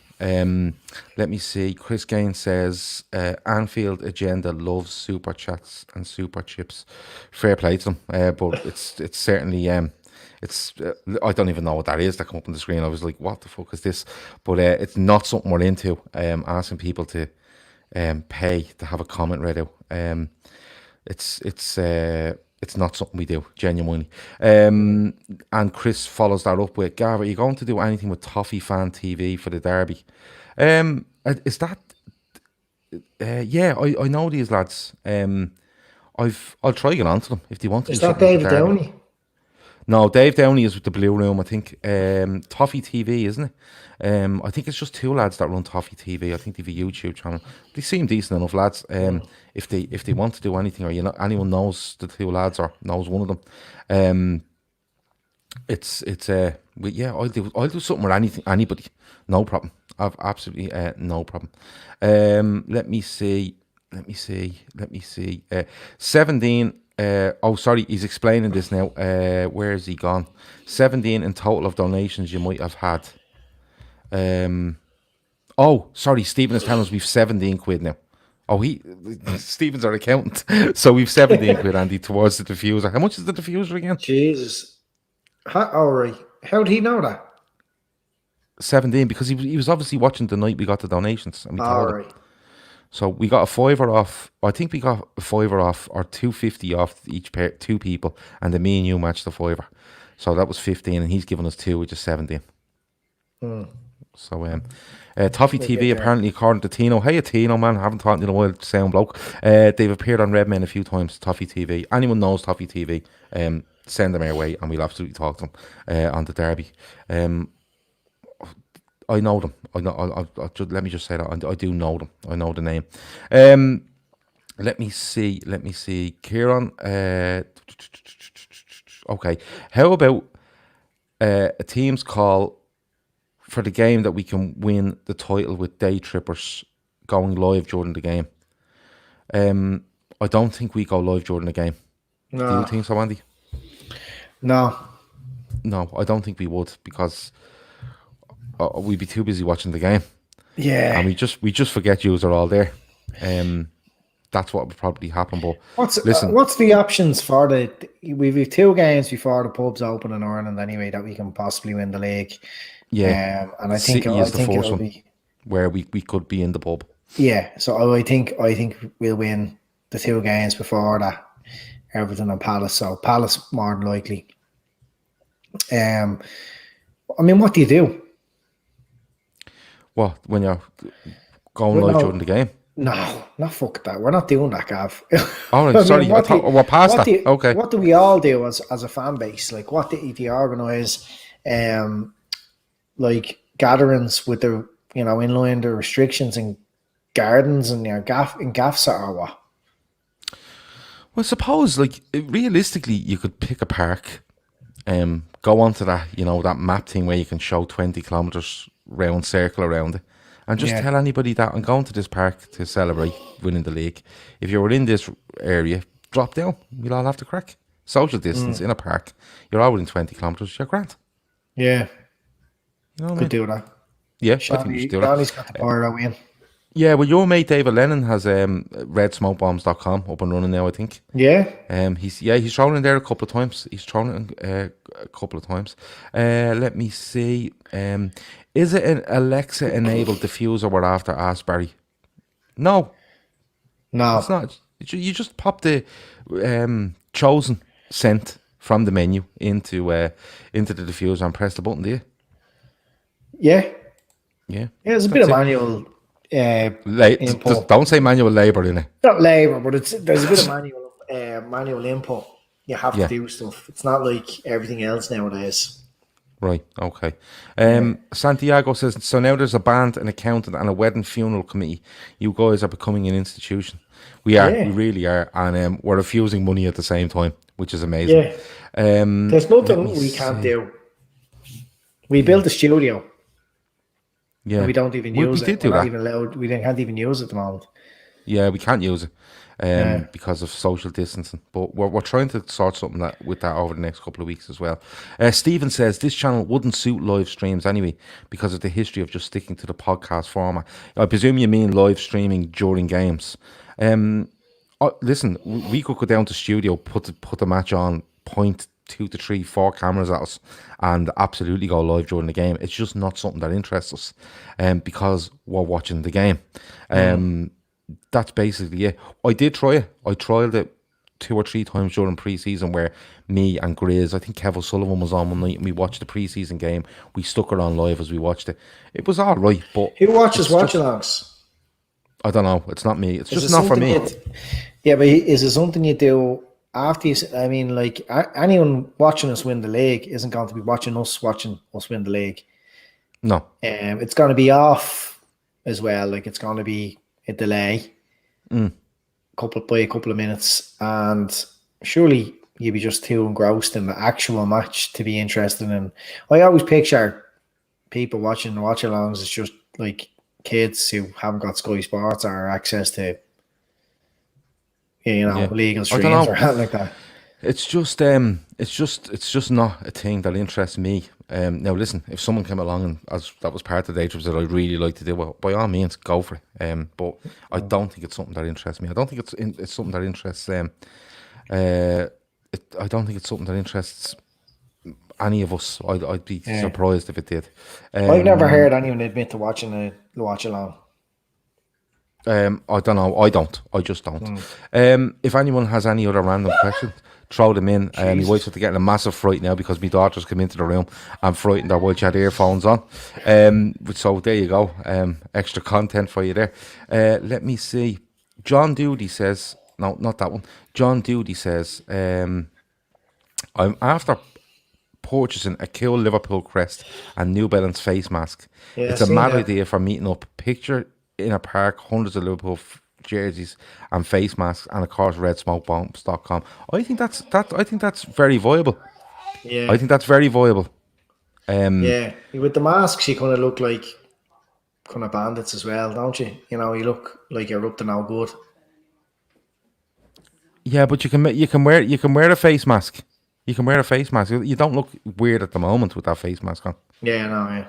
[SPEAKER 2] Let me see. Chris Gaines says, Anfield agenda loves super chats and super chips. Fair play to them. But it's certainly, I don't even know what that is that come up on the screen. I was like, what the fuck is this? But it's not something we're into, asking people to pay to have a comment read out. It's not something we do, genuinely. And Chris follows that up with, Gav, are you going to do anything with Toffee Fan TV for the derby? Is that... I know these lads. I'll try to get on to them if they want to.
[SPEAKER 1] Is that Dave Downey?
[SPEAKER 2] No, Dave Downey is with the Blue Room, I think. Toffee TV, isn't it? I think it's just two lads that run Toffee TV. I think they have a YouTube channel. They seem decent enough lads. If they want to do anything, or anyone knows the two lads or knows one of them, I'll do something with anybody. No problem. I've absolutely no problem. Let me see. 17. He's explaining this now. Where is he gone? 17 in total of donations you might have had. Stephen is telling us we've 17 quid now. Stephen's our accountant. So we've 17 quid, Andy, towards the diffuser. How much is the diffuser again?
[SPEAKER 1] Jesus. Right. How did he know that?
[SPEAKER 2] 17, because he was obviously watching the night we got the donations. And we told him. So we got a $5 off. I think we got a $5 off or $2.50 off each pair, two people, and then me and you matched the $5. So that was 15, and he's given us 2, which is 17. So Toffee TV apparently, according to Tino. Hey, Tino, man, I haven't talked in a while. Sound bloke. They've appeared on Redmen a few times. Toffee TV. Anyone knows Toffee TV? Send them our way, and we'll absolutely talk to them on the derby. I know them. Let me just say that I do know them. I know the name. Let me see. Kieran. Okay. How about a team's call for the game that we can win the title with Daytrippers going live during the game? I don't think we go live during the game. No. Do you think so, Andy?
[SPEAKER 1] No,
[SPEAKER 2] I don't think we would, because we'd be too busy watching the game.
[SPEAKER 1] Yeah,
[SPEAKER 2] and we just forget yous are all there. That's what would probably happen. But
[SPEAKER 1] what's the options for we've 2 games before the pubs open in Ireland anyway that we can possibly win the league.
[SPEAKER 2] Yeah,
[SPEAKER 1] and I think
[SPEAKER 2] City is the first one where we could be in the pub.
[SPEAKER 1] Yeah, so I think we'll win the 2 games before that. Everton and Palace. So Palace more than likely. I mean, what do you do?
[SPEAKER 2] What, when you're going live during the game?
[SPEAKER 1] No, fuck that. We're not doing that, Gav.
[SPEAKER 2] Oh, sorry, we're past that. Okay.
[SPEAKER 1] What do we all do as a fan base? Like, what do you organise? Like gatherings with the in line the restrictions and gardens and gaffs or what?
[SPEAKER 2] Well, suppose realistically, you could pick a park, go onto that that map thing where you can show 20 kilometers round circle around it, and just tell anybody that I'm going to this park to celebrate winning the league. If you're in this area, drop down. We'll all have to crack. Social distance in a park. You're all within 20 kilometers. You're grand.
[SPEAKER 1] Yeah,
[SPEAKER 2] you know what
[SPEAKER 1] could do that.
[SPEAKER 2] Yeah, I think we should do that.
[SPEAKER 1] Donny's got the power to win.
[SPEAKER 2] Yeah, well, your mate David Lennon has redsmokebombs.com up and running now, I think.
[SPEAKER 1] Yeah.
[SPEAKER 2] He's thrown in there a couple of times. A couple of times. Let me see. Is it an Alexa enabled diffuser we're after? Asked Barry. No, it's
[SPEAKER 1] No.
[SPEAKER 2] not. You just pop the chosen scent from the menu into the diffuser and press the button, do you?
[SPEAKER 1] Yeah.
[SPEAKER 2] Yeah.
[SPEAKER 1] Yeah, there's a bit
[SPEAKER 2] That's
[SPEAKER 1] of
[SPEAKER 2] it.
[SPEAKER 1] manual
[SPEAKER 2] Just
[SPEAKER 1] input.
[SPEAKER 2] don't say manual labour in it.
[SPEAKER 1] Not labour, but there's a bit of manual input. You have
[SPEAKER 2] Yeah.
[SPEAKER 1] to do stuff. It's not like everything else nowadays.
[SPEAKER 2] Right, okay. Santiago says, so now there's a band, an accountant, and a wedding funeral committee. You guys are becoming an institution. We are, we really are, and we're refusing money at the same time, which is amazing.
[SPEAKER 1] Yeah. There's nothing we can't do. We built a studio.
[SPEAKER 2] Yeah.
[SPEAKER 1] And we don't even use it.
[SPEAKER 2] Did do
[SPEAKER 1] We're not
[SPEAKER 2] that.
[SPEAKER 1] even allowed. We can't even use it at the moment.
[SPEAKER 2] Yeah, we can't use it because of social distancing. But we're trying to sort something with that over the next couple of weeks as well. Stephen says, this channel wouldn't suit live streams anyway because of the history of just sticking to the podcast format. I presume you mean live streaming during games. Listen, we could go down to studio, put the match on, point 2 to 3, 4 cameras at us and absolutely go live during the game. It's just not something that interests us because we're watching the game. That's basically it. I did try it. I trialed it 2 or 3 times during pre-season where me and Grizz, I think Kev O'Sullivan was on one night and we watched the pre-season game. We stuck it on live as we watched it. It was all right, but...
[SPEAKER 1] Who watches watch-alongs?
[SPEAKER 2] I don't know. It's not me. It's just not for me.
[SPEAKER 1] Yeah, but is it something you do after you... I mean, like, anyone watching us win the league isn't going to be watching us win the league.
[SPEAKER 2] No.
[SPEAKER 1] It's going to be off as well. Like, it's going to be a delay. By a couple of minutes. And surely you'd be just too engrossed in the actual match to be interested in... I always picture people watching watch-alongs as just, like, kids who haven't got Sky Sports or access to, legal streams or anything like that.
[SPEAKER 2] It's just not a thing that interests me. Now listen, if someone came along and as that was part of the Daytrippers that I'd really like to do, well, by all means, go for it. But I don't think it's something that interests me. I don't think it's something that interests them. I don't think it's something that interests any of us. I'd be surprised if it did.
[SPEAKER 1] I've never heard anyone admit to watching a watch along.
[SPEAKER 2] I don't know. I just don't. If anyone has any other random questions, throw them in. My wife's getting a massive fright now because my daughter's come into the room and frightened her while she had earphones on. So there you go. Extra content for you there. Let me see. John Doody says, no, not that one. John Doody says, I'm after purchasing a cool Liverpool crest and New Balance face mask.
[SPEAKER 1] Yeah,
[SPEAKER 2] it's a mad idea for meeting up. Picture in a park, hundreds of Liverpool jerseys and face masks, and of course redsmokebombs.com. I think that's very viable.
[SPEAKER 1] Yeah,
[SPEAKER 2] I think that's very viable.
[SPEAKER 1] Yeah, with the masks, you kind of look like kind of bandits as well, don't you? You know, you look like you're up to no good.
[SPEAKER 2] Yeah, but you can wear a face mask. You can wear a face mask. You don't look weird at the moment with that face mask on.
[SPEAKER 1] Yeah, no, yeah.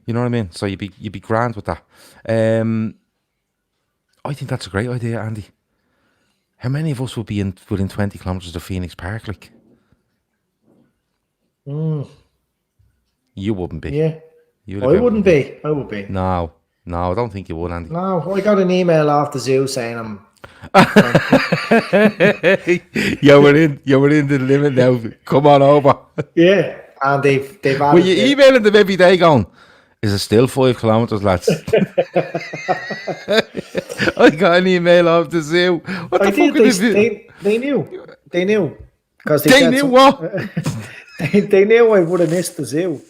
[SPEAKER 2] You know what I mean? So you'd be grand with that. I think that's a great idea, Andy. How many of us would be within 20 kilometres of Phoenix Park? Like, you wouldn't be.
[SPEAKER 1] Yeah,
[SPEAKER 2] I
[SPEAKER 1] wouldn't be. I would be.
[SPEAKER 2] No, I don't think you would, Andy.
[SPEAKER 1] No, I got an email off the zoo saying I'm.
[SPEAKER 2] you were in the limit now. Come on over.
[SPEAKER 1] Yeah, and they've added.
[SPEAKER 2] Well, you emailing them every day going, is it still 5 kilometres, lads? I got an email off the zoo. What the fuck is it?
[SPEAKER 1] They knew. Because
[SPEAKER 2] they knew what?
[SPEAKER 1] they knew I would have missed the zoo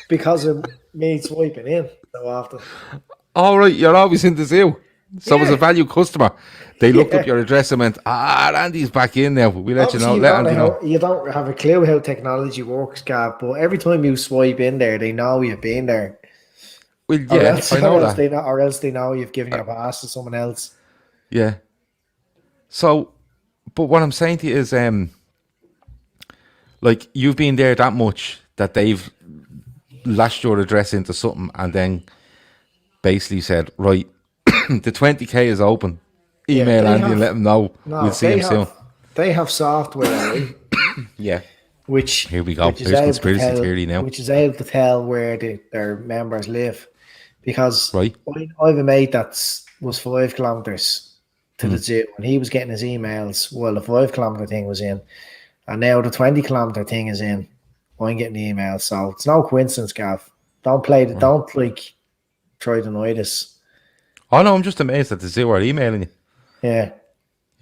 [SPEAKER 1] because of me swiping in so often.
[SPEAKER 2] All right, you're always in the zoo. So as a value customer, they looked up your address and went, Andy's back in now. We let you know.
[SPEAKER 1] You don't have a clue how technology works, Gav, but every time you swipe in there, they know you've been there.
[SPEAKER 2] Well, yeah, I know that.
[SPEAKER 1] Or else they know you've given your pass to someone else.
[SPEAKER 2] Yeah. So, but what I'm saying to you is, like, you've been there that much that they've lashed your address into something and then basically said, right, the 20k is open. Email Andy and let him know.
[SPEAKER 1] No,
[SPEAKER 2] we'll see him soon.
[SPEAKER 1] They have software, right?
[SPEAKER 2] Yeah.
[SPEAKER 1] Which
[SPEAKER 2] Here we go.
[SPEAKER 1] Which is
[SPEAKER 2] Here's
[SPEAKER 1] able to
[SPEAKER 2] conspiracy
[SPEAKER 1] tell,
[SPEAKER 2] theory now.
[SPEAKER 1] which is able to tell where their members live, because
[SPEAKER 2] Right.
[SPEAKER 1] I have a mate was 5 kilometers to the zoo, and he was getting his emails while the 5 kilometer thing was in, and now the 20 kilometer thing is in. I'm getting the emails, so it's no coincidence, Gav. Don't try to deny this.
[SPEAKER 2] Oh no, I'm just amazed that the zoo are emailing you.
[SPEAKER 1] Yeah.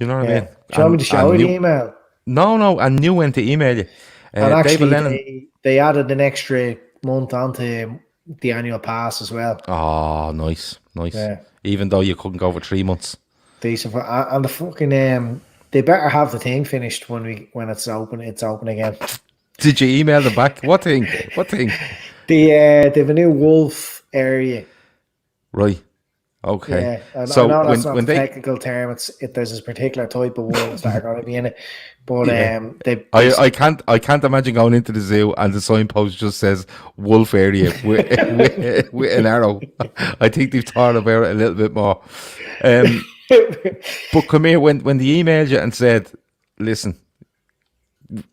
[SPEAKER 2] You know what I mean?
[SPEAKER 1] Do you want me to show you the email?
[SPEAKER 2] No, and knew when to email you.
[SPEAKER 1] And actually, they added an extra month onto the annual pass as well.
[SPEAKER 2] Oh, nice.
[SPEAKER 1] Yeah.
[SPEAKER 2] Even though you couldn't go for 3 months.
[SPEAKER 1] Decent. And the fucking they better have the thing finished when it's open. It's open again.
[SPEAKER 2] Did you email them back? What thing?
[SPEAKER 1] They have a new wolf area.
[SPEAKER 2] Right. Okay.
[SPEAKER 1] Yeah. And
[SPEAKER 2] so
[SPEAKER 1] I know that's
[SPEAKER 2] when
[SPEAKER 1] not a technical term. There's this particular type of wolves that are going to be in it. But
[SPEAKER 2] I can't imagine going into the zoo and the signpost just says wolf area with an arrow. I think they've thought about it a little bit more. But come here, when they emailed you and said, listen,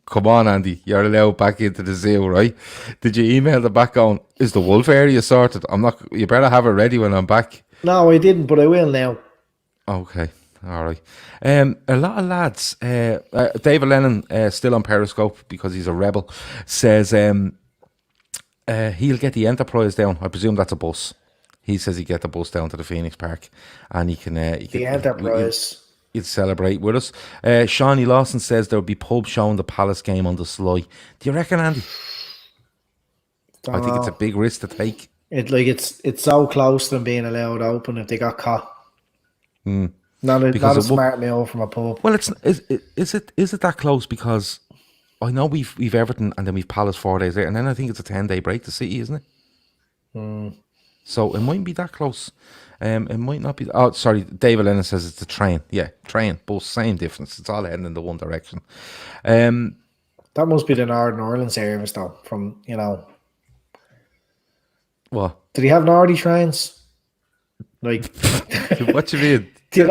[SPEAKER 2] come on, Andy, you're allowed back into the zoo, right? Did you email them back going, is the wolf area sorted? You better have it ready when I'm back.
[SPEAKER 1] No, I didn't, but I will now.
[SPEAKER 2] Okay. All right. A lot of lads, David Lennon, still on Periscope because he's a rebel, says he'll get the Enterprise down. I presume that's a bus. He says he'll get the bus down to the Phoenix Park and he can
[SPEAKER 1] Enterprise.
[SPEAKER 2] He'll celebrate with us. Shawnee Lawson says there'll be pub showing the Palace game on the sly. Do you reckon, Andy? I think it's a big risk to take.
[SPEAKER 1] It's so close to them being allowed open if they got caught. Not a smart meal from a pub.
[SPEAKER 2] Well, is it that close? Because I know we've Everton and then we've Palace 4 days later, and then I think it's a 10-day break to City, isn't it? So it mightn't be that close. It might not be. Oh, sorry. David Lennon says it's a train. Yeah, train, bus, same difference. It's all heading in the one direction.
[SPEAKER 1] That must be the Northern Ireland service, though. From
[SPEAKER 2] What?
[SPEAKER 1] Did he have Nordy trains? Like,
[SPEAKER 2] what do you mean?
[SPEAKER 1] The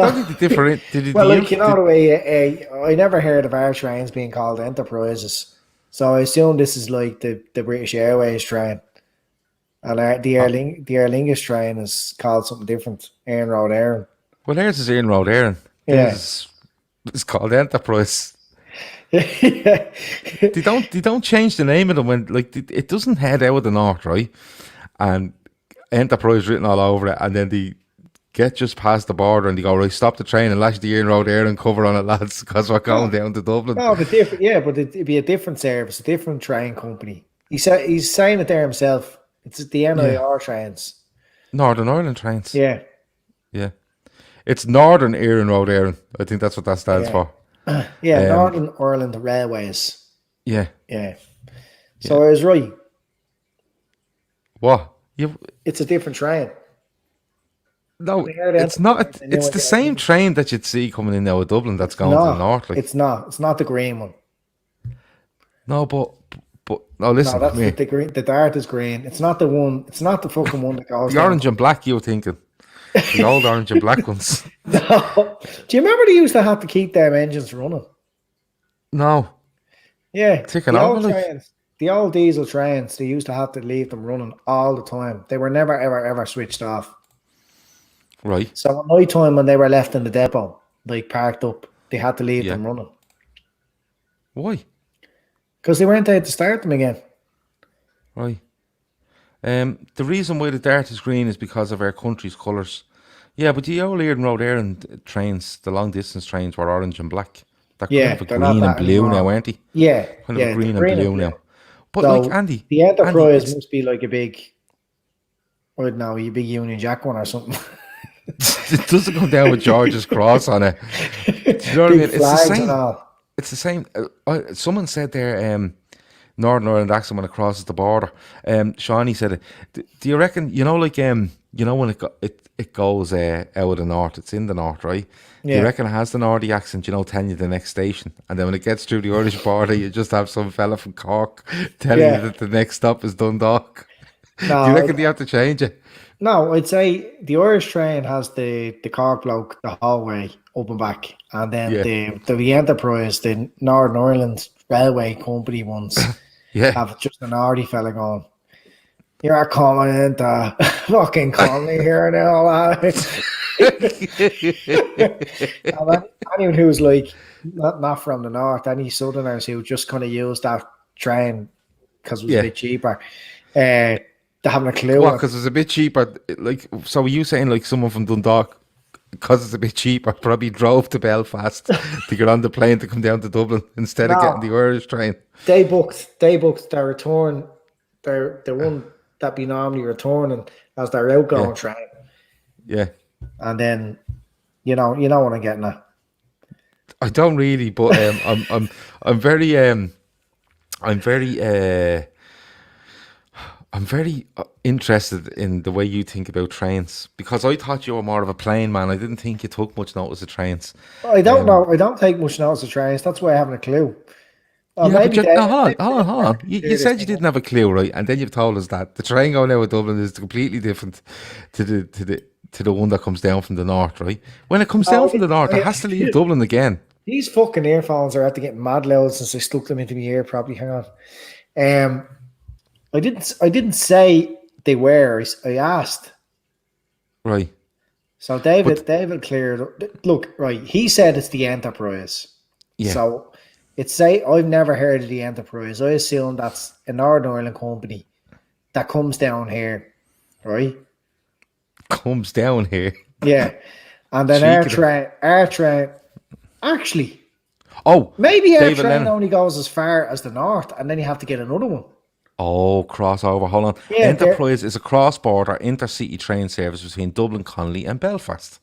[SPEAKER 1] way I never heard of our trains being called Enterprises, so I assume this is like the British Airways train, and the Aer Lingus train is called something different. Air Road Air.
[SPEAKER 2] Well, theirs is Air Road Air.
[SPEAKER 1] Yeah,
[SPEAKER 2] it's called Enterprise.
[SPEAKER 1] Yeah.
[SPEAKER 2] They don't change the name of them when it doesn't head out of the north, right? And Enterprise written all over it, and then they get just past the border and they go, right, stop the train and lash the Air Road Air and cover on it, lads, because we're going down to Dublin.
[SPEAKER 1] No, but it'd be a different service, a different train company. He's saying it there himself. It's the NIR trains.
[SPEAKER 2] Northern Ireland trains.
[SPEAKER 1] Yeah.
[SPEAKER 2] It's Northern Air Road Air. I think that's what that stands for.
[SPEAKER 1] Northern Ireland Railways.
[SPEAKER 2] Yeah.
[SPEAKER 1] So I was right.
[SPEAKER 2] What?
[SPEAKER 1] It's a different train.
[SPEAKER 2] No, it's not. It's the same train that you'd see coming in now of Dublin that's going to the north.
[SPEAKER 1] It's not. It's not the green one.
[SPEAKER 2] No, but no, listen.
[SPEAKER 1] No, that's the green. The Dart is green. It's not the one. It's not the fucking one that goes.
[SPEAKER 2] The orange and black. You were thinking the old orange and black ones.
[SPEAKER 1] No. Do you remember they used to have to keep them engines running?
[SPEAKER 2] No.
[SPEAKER 1] Yeah.
[SPEAKER 2] Ticking over.
[SPEAKER 1] The old diesel trains. They used to have to leave them running all the time. They were never ever switched off.
[SPEAKER 2] Right.
[SPEAKER 1] So at night time when they were left in the depot, like parked up, they had to leave them running.
[SPEAKER 2] Why?
[SPEAKER 1] Because they weren't able to start them again.
[SPEAKER 2] Right. The reason why the Dart is green is because of our country's colours. Yeah, but the old Earden Road Air trains, the long distance trains, were orange and black. They're kind of a green and blue now, aren't they?
[SPEAKER 1] Yeah.
[SPEAKER 2] Kind of a green and blue now. But
[SPEAKER 1] so
[SPEAKER 2] Andy,
[SPEAKER 1] the Enterprise must be like a big, I don't know, a big Union Jack one or something.
[SPEAKER 2] It doesn't go down with George's cross on it. Do you know what I mean? It's the same. It's the same. Someone said there, Northern Ireland accent when it crosses the border. Shawnee said it. Do you reckon? When it goes out of the north, it's in the north, right? Yeah. Do you reckon it has the Nordy accent? Telling you the next station, and then when it gets through the Irish border, you just have some fella from Cork telling you that the next stop is Dundalk. Do you
[SPEAKER 1] No,
[SPEAKER 2] reckon they have to change it?
[SPEAKER 1] no, I'd say the Irish train has the Cork bloke the hallway up and back, and then
[SPEAKER 2] Yeah,
[SPEAKER 1] the Enterprise, the Northern Ireland Railway Company ones
[SPEAKER 2] yeah.
[SPEAKER 1] have just an Ardy fella going. You're coming into fucking colony here and all that. And anyone who's like not from the north, any southerners who just kind of use that train because it was a
[SPEAKER 2] Yeah.
[SPEAKER 1] bit cheaper, they haven't a clue.
[SPEAKER 2] What? Because it's a bit cheaper. Like, so are you saying like someone from Dundalk, because it's a bit cheaper, probably drove to Belfast to get on the plane to come down to Dublin instead of getting the Irish train?
[SPEAKER 1] They booked their return, the one that be normally returning as their outgoing train,
[SPEAKER 2] Yeah.
[SPEAKER 1] and then you know what I'm getting at.
[SPEAKER 2] I don't really, but I'm very interested in the way you think about trains, because I thought you were more of a plane man. I didn't think you took much notice of trains.
[SPEAKER 1] I don't know. I don't take much notice of trains. That's why I haven't a clue.
[SPEAKER 2] Yeah,
[SPEAKER 1] maybe
[SPEAKER 2] but
[SPEAKER 1] they,
[SPEAKER 2] hold on.
[SPEAKER 1] maybe
[SPEAKER 2] You said you didn't have a clue, right? And then you've told us that the train going out of Dublin is completely different to the one that comes down from the north, right? When it comes down from the north, it has to leave Dublin again.
[SPEAKER 1] These fucking earphones are after getting mad loud since I stuck them into my ear. Probably. Hang on. I didn't say they were. I asked.
[SPEAKER 2] Right.
[SPEAKER 1] So David cleared. Look, right. He said it's the Enterprise.
[SPEAKER 2] Yeah.
[SPEAKER 1] So it's I've never heard of the Enterprise. I assume that's a Northern Ireland company that comes down here, right?
[SPEAKER 2] Comes down here.
[SPEAKER 1] Yeah, and then our train. Actually, maybe our train only goes as far as the north, and then you have to get another one.
[SPEAKER 2] Oh, crossover. Hold on.
[SPEAKER 1] Yeah,
[SPEAKER 2] Enterprise is a cross-border intercity train service between Dublin, Connolly, and Belfast.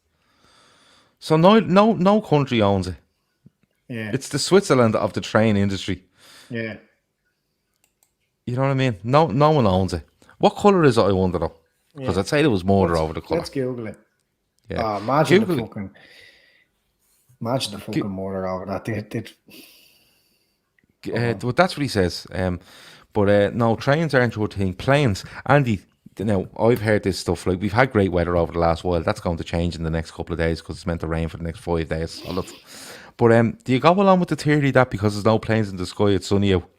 [SPEAKER 2] So no country owns it.
[SPEAKER 1] Yeah,
[SPEAKER 2] it's the Switzerland of the train industry.
[SPEAKER 1] Yeah,
[SPEAKER 2] you know what I mean. No one owns it. What color is it? I wonder though, because I'd say there was more over the color.
[SPEAKER 1] Let's Google it.
[SPEAKER 2] Yeah,
[SPEAKER 1] imagine the fucking motor over that.
[SPEAKER 2] Well, that's what he says. But no, trains aren't your thing. Planes, Andy. Now, I've heard this stuff, like we've had great weather over the last while. That's going to change in the next couple of days because it's meant to rain for the next 5 days. But do you go along with the theory that because there's no planes in the sky, it's sunny out?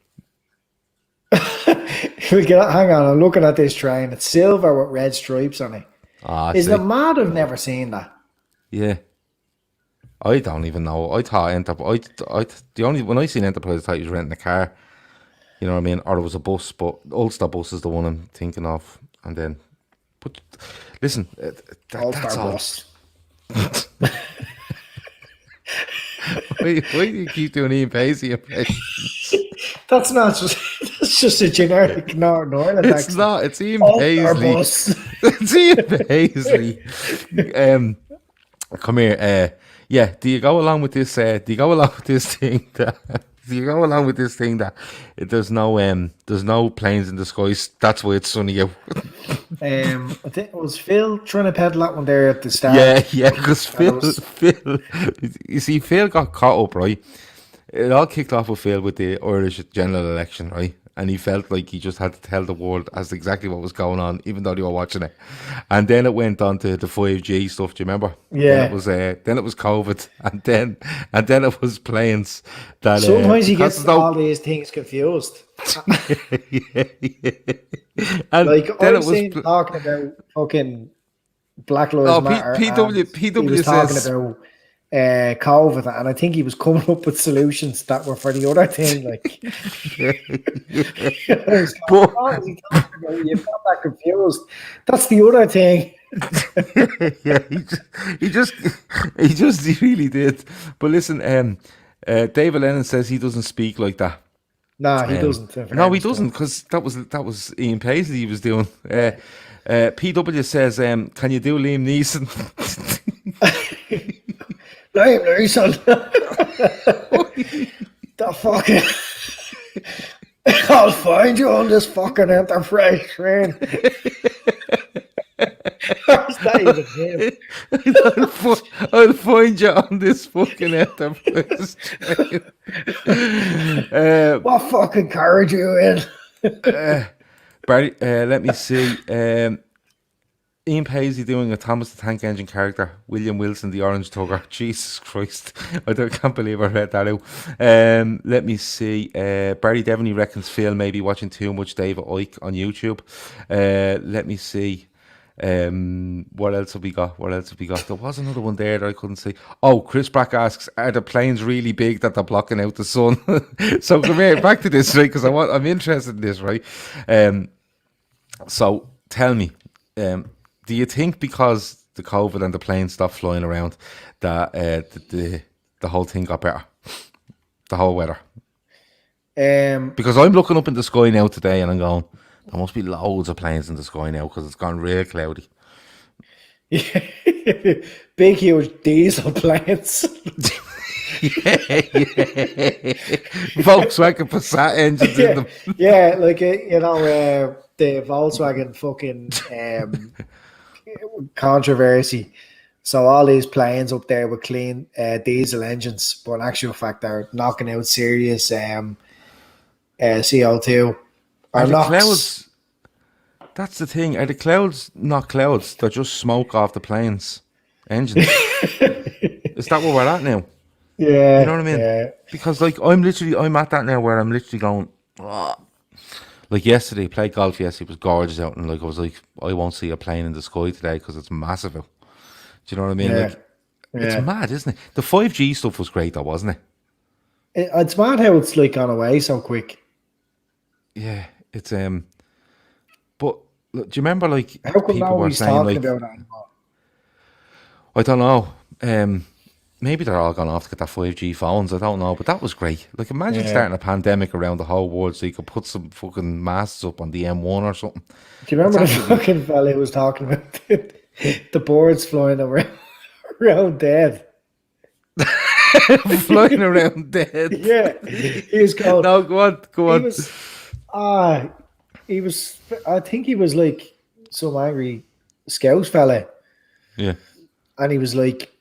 [SPEAKER 1] Hang on, I'm looking at this train. It's silver with red stripes on it. Isn't it mad? I've never seen that.
[SPEAKER 2] Yeah. I don't even know. I thought when I seen Enterprise, I thought he was renting a car. You know what I mean? Or it was a bus, but Ulster bus is the one I'm thinking of. And then, but listen, that's all. Why do you keep doing Ian Pacey impressions?
[SPEAKER 1] That's just a generic Northern Ireland accent.
[SPEAKER 2] It's not. It's Ian Paisley. It's Ian Paisley. Come here. Yeah. Do you go along with this? Do you go along with this thing that? Do you go along with this thing that there's no planes in the skies? That's why it's sunny out.
[SPEAKER 1] I think it was Phil trying to peddle that one there at the start.
[SPEAKER 2] Yeah, because Phil, you see, Phil got caught up, right? It all kicked off with Phil with the Irish general election, right? And he felt like he just had to tell the world as exactly what was going on, even though they were watching it. And then it went on to the 5G stuff. Do you remember?
[SPEAKER 1] Yeah.
[SPEAKER 2] Then it was COVID, and then it was planes. That
[SPEAKER 1] sometimes he gets all these things confused.
[SPEAKER 2] yeah. And
[SPEAKER 1] like
[SPEAKER 2] then
[SPEAKER 1] I've seen talking about fucking Black Lives Matter.
[SPEAKER 2] PW
[SPEAKER 1] he was
[SPEAKER 2] says
[SPEAKER 1] talking about COVID, and I think he was coming up with solutions that were for the other thing. Like, you've got that confused. That's the other thing.
[SPEAKER 2] he really did. But listen, David Lennon says he doesn't speak like that.
[SPEAKER 1] No, he doesn't.
[SPEAKER 2] No, he doesn't, because that was Ian Paisley he was doing. PW says, can you do Liam Neeson?
[SPEAKER 1] Liam Neeson. The fucking... I'll find you on this fucking Enterprise train.
[SPEAKER 2] I'll find you on this fucking Enterprise train.
[SPEAKER 1] What fucking carriage are you in?
[SPEAKER 2] Barry, let me see. Ian Paisley doing a Thomas the Tank Engine character. William Wilson, the Orange Tugger. Jesus Christ. Can't believe I read that out. Let me see. Barry Devaney reckons Phil may be watching too much David Icke on YouTube. Let me see. What else have we got? There was another one there that I couldn't see. Oh, Chris Brack asks, are the planes really big that they're blocking out the sun? So come here, back to this, right? Because I'm interested in this, right? So tell me, do you think because the COVID and the planes stopped flying around that the whole thing got better? The whole weather? Because I'm looking up in the sky now today and I'm going, there must be loads of planes in the sky now because it's gone real cloudy.
[SPEAKER 1] Yeah. Big, huge diesel planes.
[SPEAKER 2] yeah. Volkswagen Passat engines in them.
[SPEAKER 1] Yeah, like, the Volkswagen fucking controversy. So all these planes up there with clean diesel engines, but in actual fact, they're knocking out serious CO2.
[SPEAKER 2] Are the clouds? That's the thing. Are the clouds not clouds? They're just smoke off the planes' engines. Is that where we're at now?
[SPEAKER 1] Yeah.
[SPEAKER 2] You know what I mean?
[SPEAKER 1] Yeah.
[SPEAKER 2] Because like I'm at that now where I'm literally going. Oh. Like yesterday, played golf yesterday. It was gorgeous out, and like I was like, I won't see a plane in the sky today because it's massive out. Do you know what I mean?
[SPEAKER 1] Yeah.
[SPEAKER 2] Like, it's mad, isn't it? The 5G stuff was great, though, wasn't it?
[SPEAKER 1] It's mad how it's like gone away so quick.
[SPEAKER 2] Yeah, it's But look, do you remember like
[SPEAKER 1] how come
[SPEAKER 2] people were saying like
[SPEAKER 1] about that anymore?
[SPEAKER 2] I don't know. Maybe they're all gone off to get their 5G phones. I don't know, but that was great. Like imagine starting a pandemic around the whole world, so you could put some fucking masks up on the M1 or something.
[SPEAKER 1] Do you remember the fucking fella who was talking about the birds flying around dead?
[SPEAKER 2] Flying around dead.
[SPEAKER 1] Yeah, he was going.
[SPEAKER 2] No, go on.
[SPEAKER 1] He was. I think he was like some angry Scouse fella.
[SPEAKER 2] Yeah,
[SPEAKER 1] and he was like,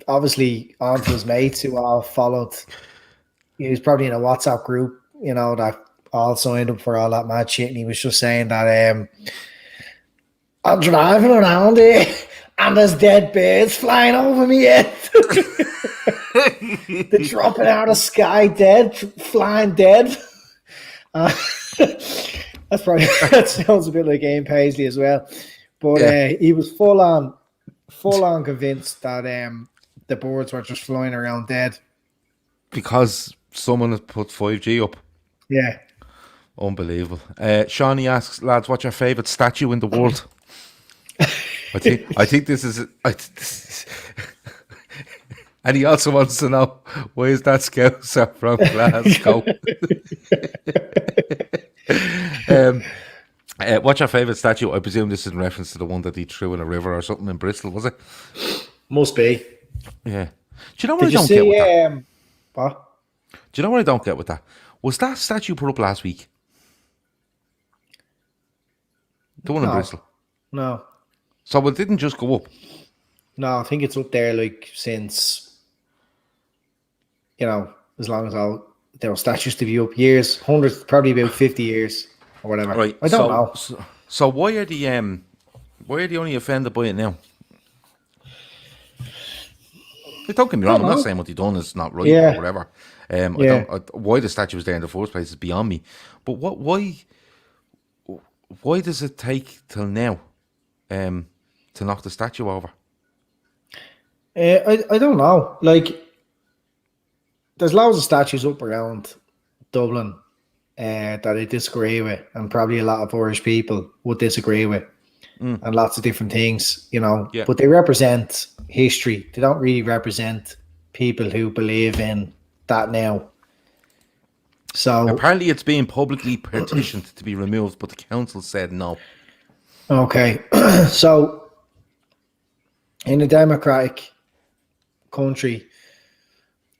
[SPEAKER 1] obviously, on to his mates who all followed. He was probably in a WhatsApp group, that all signed up for all that mad shit, and he was just saying that I'm driving around here and there's dead birds flying over me yet. They're dropping out of the sky dead, flying dead. That sounds a bit like Ian Paisley as well. But he was full on convinced that the birds were just flying around dead.
[SPEAKER 2] Because someone had put 5G up.
[SPEAKER 1] Yeah.
[SPEAKER 2] Unbelievable. Shawnee asks, lads, what's your favourite statue in the world? I think this is and he also wants to know, why is that Scouser from Glasgow? What's your favourite statue? I presume this is in reference to the one that he threw in a river or something in Bristol, was it?
[SPEAKER 1] Must be.
[SPEAKER 2] Yeah. Do you know what I don't get with that?
[SPEAKER 1] What?
[SPEAKER 2] Do you know what I don't get with that? Was that statue put up last week? The one in Bristol?
[SPEAKER 1] No.
[SPEAKER 2] So it didn't just go up?
[SPEAKER 1] No, I think it's up there like since, as long as there were statues to be up years, hundreds, probably about 50 years or whatever.
[SPEAKER 2] Right.
[SPEAKER 1] I don't know.
[SPEAKER 2] So why are the only offended by it now? Don't get me wrong, I'm not saying what he done is not right or whatever. Why the statue was there in the first place is beyond me. But why does it take till now to knock the statue over?
[SPEAKER 1] I don't know. Like, there's loads of statues up around Dublin that I disagree with, and probably a lot of Irish people would disagree with, and lots of different things, Yeah. But they represent history. They don't really represent people who believe in that now. So
[SPEAKER 2] apparently, it's being publicly petitioned to be removed, but the council said no.
[SPEAKER 1] Okay, so in a democratic country,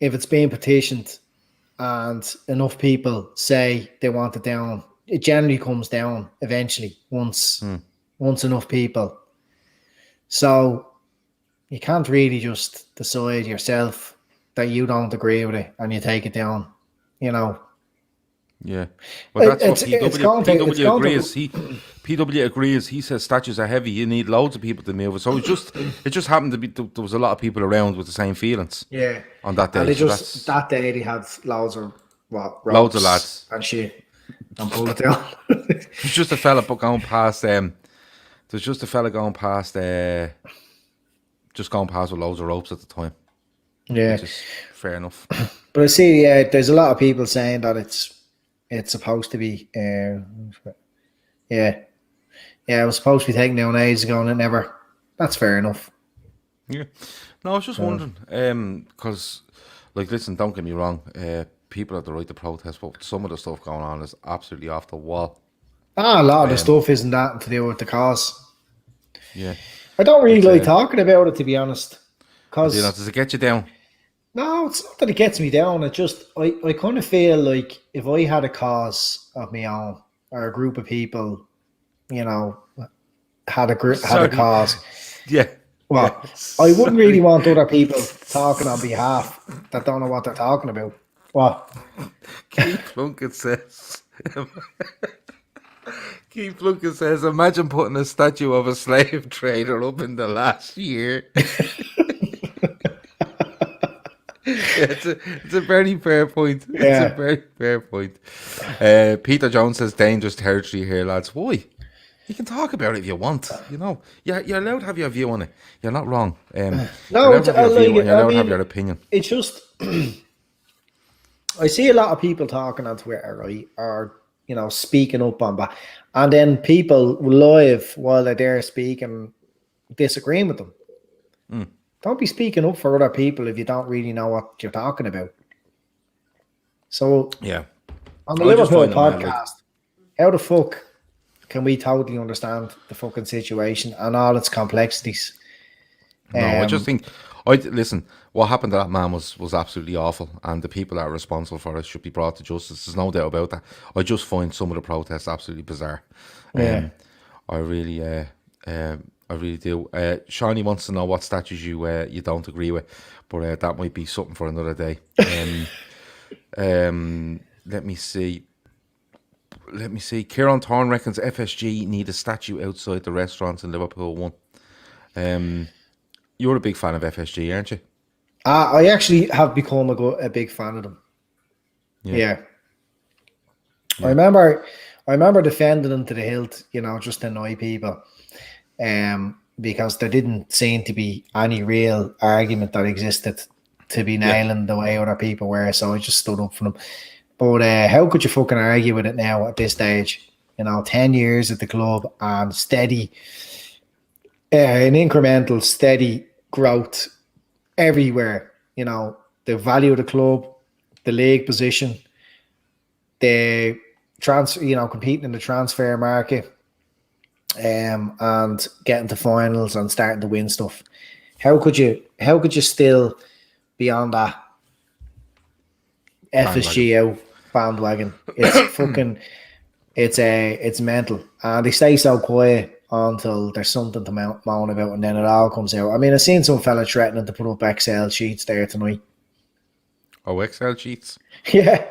[SPEAKER 1] if it's being petitioned and enough people say they want it down, it generally comes down eventually once enough people. So you can't really just decide yourself that you don't agree with it and you take it down,
[SPEAKER 2] Yeah, well, that's what
[SPEAKER 1] it's going to
[SPEAKER 2] PW agrees. PW agrees. He says statues are heavy. You need loads of people to move it. So it just happened to be there was a lot of people around with the same feelings.
[SPEAKER 1] Yeah,
[SPEAKER 2] on that day.
[SPEAKER 1] and they
[SPEAKER 2] So
[SPEAKER 1] just that day they had loads of ropes
[SPEAKER 2] loads of lads
[SPEAKER 1] and shit and pulled it down.
[SPEAKER 2] There's just a fella going past. There's just a fella going past. Just going past with loads of ropes at the time.
[SPEAKER 1] Yeah,
[SPEAKER 2] which is fair enough.
[SPEAKER 1] But I see, there's a lot of people saying that it's supposed to be. It was supposed to be taken down ages ago, and it never. That's fair enough.
[SPEAKER 2] Yeah. No, I was just wondering, because, like, listen, don't get me wrong, people have the right to protest, but some of the stuff going on is absolutely off the wall.
[SPEAKER 1] A lot of the stuff isn't that to do with the cause.
[SPEAKER 2] Yeah.
[SPEAKER 1] I don't really like talking about it, to be honest. Cause
[SPEAKER 2] does it get you down?
[SPEAKER 1] No, it's not that it gets me down. It just, I kind of feel like if I had a cause of my own, or a group of people, had a cause.
[SPEAKER 2] Yeah.
[SPEAKER 1] Well, I wouldn't really want other people talking on behalf that don't know what they're talking about. What?
[SPEAKER 2] Keith Plunkett says, imagine putting a statue of a slave trader up in the last year. It's a very fair point. It's a very fair point. Peter Jones says, dangerous territory here, lads. Why? You can talk about it if you want. You're allowed to have your view on it. You're not wrong. You're allowed to have your opinion.
[SPEAKER 1] It's just, I see a lot of people talking on Twitter, right? Or, speaking up on that. And then people live while they're there speaking, disagreeing with them. Don't be speaking up for other people if you don't really know what you're talking about. So, on the Liverpool podcast, how the fuck can we totally understand the fucking situation and all its complexities?
[SPEAKER 2] No, I just think, listen, what happened to that man was absolutely awful, and the people that are responsible for it should be brought to justice. There's no doubt about that. I just find some of the protests absolutely bizarre. I really do. Shawnee wants to know what statues you don't agree with, but that might be something for another day. Let me see. Kieran Thorne reckons FSG need a statue outside the restaurants in Liverpool 1. You're a big fan of FSG, aren't you?
[SPEAKER 1] I actually have become a big fan of them. Yeah. I remember defending them to the hilt, just to annoy people. Because there didn't seem to be any real argument that existed to be nailing the way other people were, so I just stood up for them. But how could you fucking argue with it now at this stage? 10 years at the club and steady, an incremental, steady growth everywhere. The value of the club, the league position, the transfer, competing in the transfer market, and getting to finals and starting to win stuff. How could you still be on that FSG out bandwagon? It's fucking, it's mental, and they stay so quiet until there's something to moan about, and then it all comes out. I mean, I've seen some fella threatening to put up Excel sheets there tonight.
[SPEAKER 2] Oh, Excel sheets?
[SPEAKER 1] Yeah.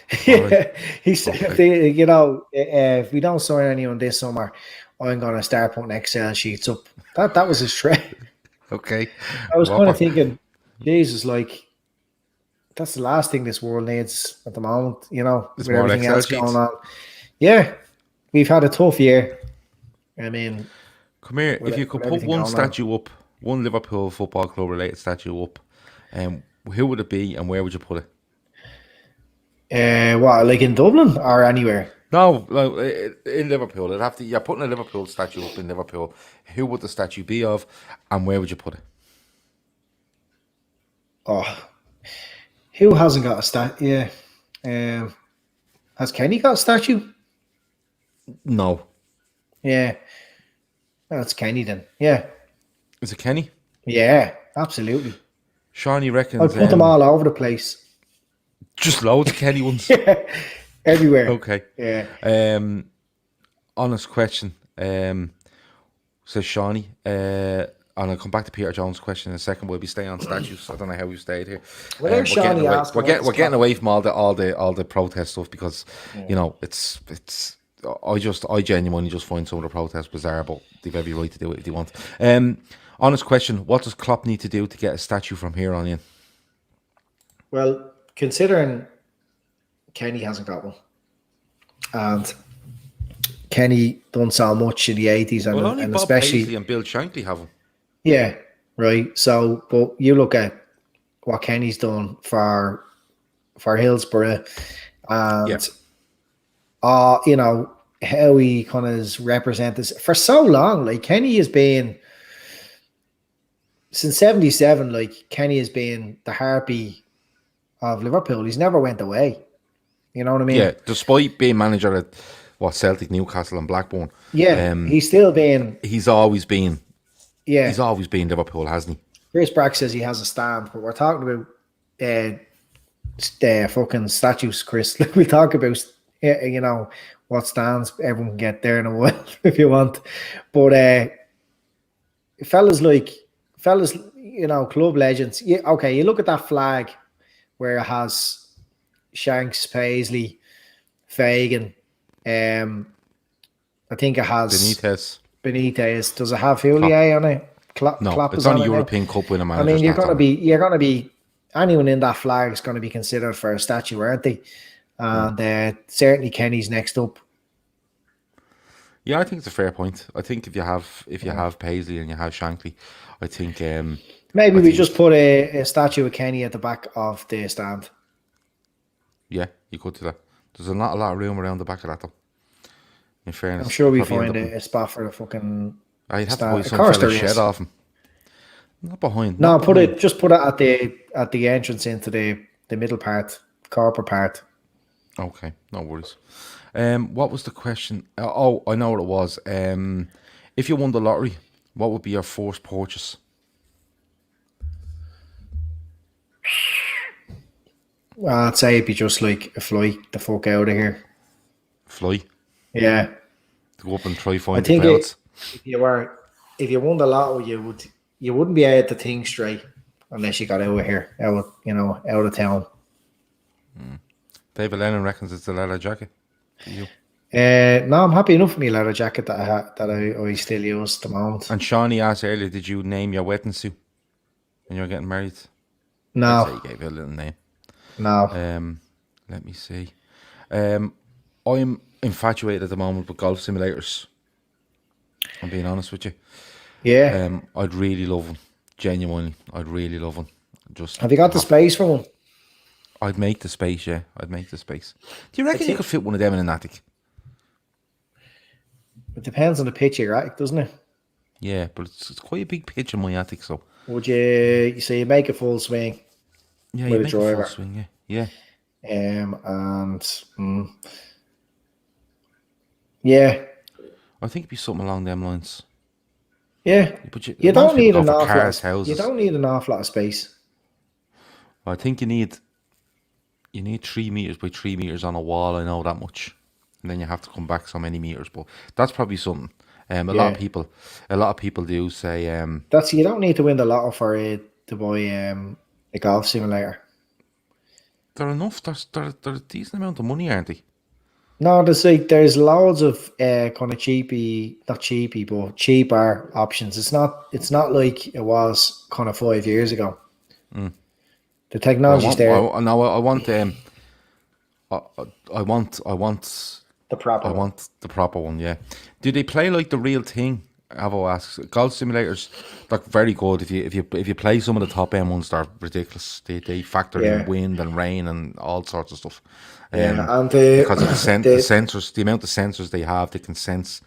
[SPEAKER 1] He said, if we don't sign anyone this summer, I'm going to start putting Excel sheets up. That was his threat.
[SPEAKER 2] Okay.
[SPEAKER 1] I was kind of thinking, Jesus, that's the last thing this world needs at the moment, with everything
[SPEAKER 2] Excel
[SPEAKER 1] else
[SPEAKER 2] sheets
[SPEAKER 1] going on. Yeah, we've had a tough year. I mean,
[SPEAKER 2] come here. If you could put one statue up, one Liverpool Football Club related statue up, who would it be and where would you put it?
[SPEAKER 1] What, like in Dublin or anywhere?
[SPEAKER 2] No, in Liverpool. You're putting a Liverpool statue up in Liverpool. Who would the statue be of, and where would you put it?
[SPEAKER 1] Oh, who hasn't got a statue? Yeah, has Kenny got a statue?
[SPEAKER 2] No.
[SPEAKER 1] Yeah, that's Kenny then. Yeah,
[SPEAKER 2] is it Kenny?
[SPEAKER 1] Yeah, absolutely.
[SPEAKER 2] Shawnee reckons
[SPEAKER 1] I put them all over the place.
[SPEAKER 2] Just loads of Kenny ones.
[SPEAKER 1] Yeah, everywhere.
[SPEAKER 2] Okay.
[SPEAKER 1] Yeah.
[SPEAKER 2] Honest question. Says Shawnee. And I'll come back to Peter Jones' question in a second. We'll be staying on statues. I don't know how we've stayed here.
[SPEAKER 1] Well, there's Shawnee asking.
[SPEAKER 2] We're getting away from all the protest stuff because you know it's. I genuinely just find some of the protests bizarre, but they've every right to do it if they want. Honest question: what does Klopp need to do to get a statue from here on in?
[SPEAKER 1] Well, considering Kenny hasn't got one, and Kenny done so much in the 80s, and
[SPEAKER 2] Bob
[SPEAKER 1] especially
[SPEAKER 2] Paisley and Bill Shankly have them.
[SPEAKER 1] Yeah, right. So, but you look at what Kenny's done for Hillsborough, and you know how he kind of represented this for so long. Like Kenny has been since '77. Like Kenny has been the heartbeat of Liverpool. He's never went away. You know what I mean?
[SPEAKER 2] Yeah, despite being manager at Celtic, Newcastle, and Blackburn.
[SPEAKER 1] Yeah, he's still been.
[SPEAKER 2] He's always been.
[SPEAKER 1] Yeah,
[SPEAKER 2] he's always been Liverpool, hasn't he?
[SPEAKER 1] Chris Brack says he has a stand, but we're talking about fucking statues, Chris. Like we talk about, you know, what stands everyone can get there in a while if you want. But fellas, you know, club legends. Yeah, okay, you look at that flag where it has Shanks, Paisley, Fagan. I think it has Benitez. Does it have Houllier on it?
[SPEAKER 2] No, it's on a European Cup winner manager.
[SPEAKER 1] I mean, you're gonna be anyone in that flag is going to be considered for a statue, aren't they? And certainly Kenny's next up.
[SPEAKER 2] Yeah, I think it's a fair point. I think if you have Paisley and you have Shankly, I think
[SPEAKER 1] maybe we just put a statue of Kenny at the back of the stand.
[SPEAKER 2] Yeah, you could do that. There's not a lot of room around the back of that, though. In fairness,
[SPEAKER 1] I'm sure we find a spot for the fucking.
[SPEAKER 2] I'd have to buy some fella's shed off him. Not behind.
[SPEAKER 1] No, put it at the entrance into the middle part, corporate part.
[SPEAKER 2] Okay, no worries. What was the question? Oh, I know what it was. If you won the lottery, what would be your first purchase?
[SPEAKER 1] Well, I'd say it'd be just like a flight the fuck out of here.
[SPEAKER 2] Fly?
[SPEAKER 1] Yeah.
[SPEAKER 2] To go up and try find the clouds.
[SPEAKER 1] If you won the lotto, you wouldn't be able to think straight unless you got out of here, out of town.
[SPEAKER 2] David Lennon reckons it's the leather jacket. You?
[SPEAKER 1] No, I'm happy enough with my leather jacket that I still use at the moment.
[SPEAKER 2] And Shawnee asked earlier, did you name your wedding suit when you were getting married?
[SPEAKER 1] No.
[SPEAKER 2] I'd say you gave it a little name.
[SPEAKER 1] No.
[SPEAKER 2] Let me see. I'm infatuated at the moment with golf simulators. I'm being honest with you.
[SPEAKER 1] Yeah.
[SPEAKER 2] I'd really love one. Genuinely, I'd really love one. Just
[SPEAKER 1] have you got the space for one?
[SPEAKER 2] I'd make the space, yeah. I'd make the space. Do you reckon you could fit one of them in an attic?
[SPEAKER 1] It depends on the pitch of your attic, doesn't it?
[SPEAKER 2] Yeah, but it's quite a big pitch in my attic, so.
[SPEAKER 1] Would you say you make a full swing?
[SPEAKER 2] Yeah, you make a full swing, yeah.
[SPEAKER 1] Yeah.
[SPEAKER 2] I think it'd be something along them lines.
[SPEAKER 1] Yeah.
[SPEAKER 2] But
[SPEAKER 1] you don't need an awful lot. You don't need an awful lot of space.
[SPEAKER 2] I think you need 3 meters by 3 meters on a wall. I know that much, and then you have to come back so many meters. But that's probably something. A lot of people do say.
[SPEAKER 1] You don't need to win the lotto to buy a golf simulator.
[SPEAKER 2] They're enough. They're a decent amount of money, aren't they?
[SPEAKER 1] No, there's loads of kind of not cheapy, but cheaper options. It's not like it was kind of 5 years ago. The technology's there.
[SPEAKER 2] I want
[SPEAKER 1] the proper.
[SPEAKER 2] I want the proper one. Yeah. Do they play like the real thing? Avo asks. Golf simulators, they're very good. If you play some of the top end ones, they're ridiculous. They factor in wind and rain and all sorts of stuff.
[SPEAKER 1] And
[SPEAKER 2] because of the sensors, the amount of sensors they have, they can sense.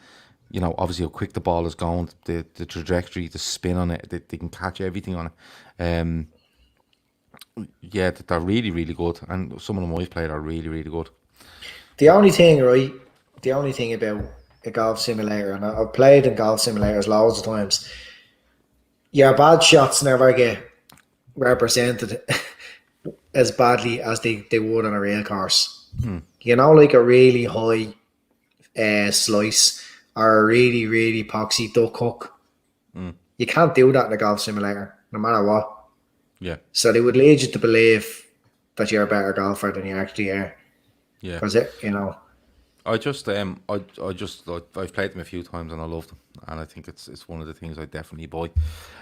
[SPEAKER 2] You know, obviously how quick the ball is going, the trajectory, the spin on it. They can catch everything on it. Yeah, they're really, really good, and some of them I've played are really, really good.
[SPEAKER 1] The only thing about a golf simulator, and I've played in golf simulators loads of times, your bad shots never get represented as badly as they would on a real course. You know, like a really high slice or a really, really poxy duck hook. You can't do that in a golf simulator, no matter what.
[SPEAKER 2] Yeah.
[SPEAKER 1] So they would lead you to believe that you're a better golfer than you actually are.
[SPEAKER 2] Yeah.
[SPEAKER 1] Because
[SPEAKER 2] I've played them a few times and I love them, and I think it's one of the things I definitely buy.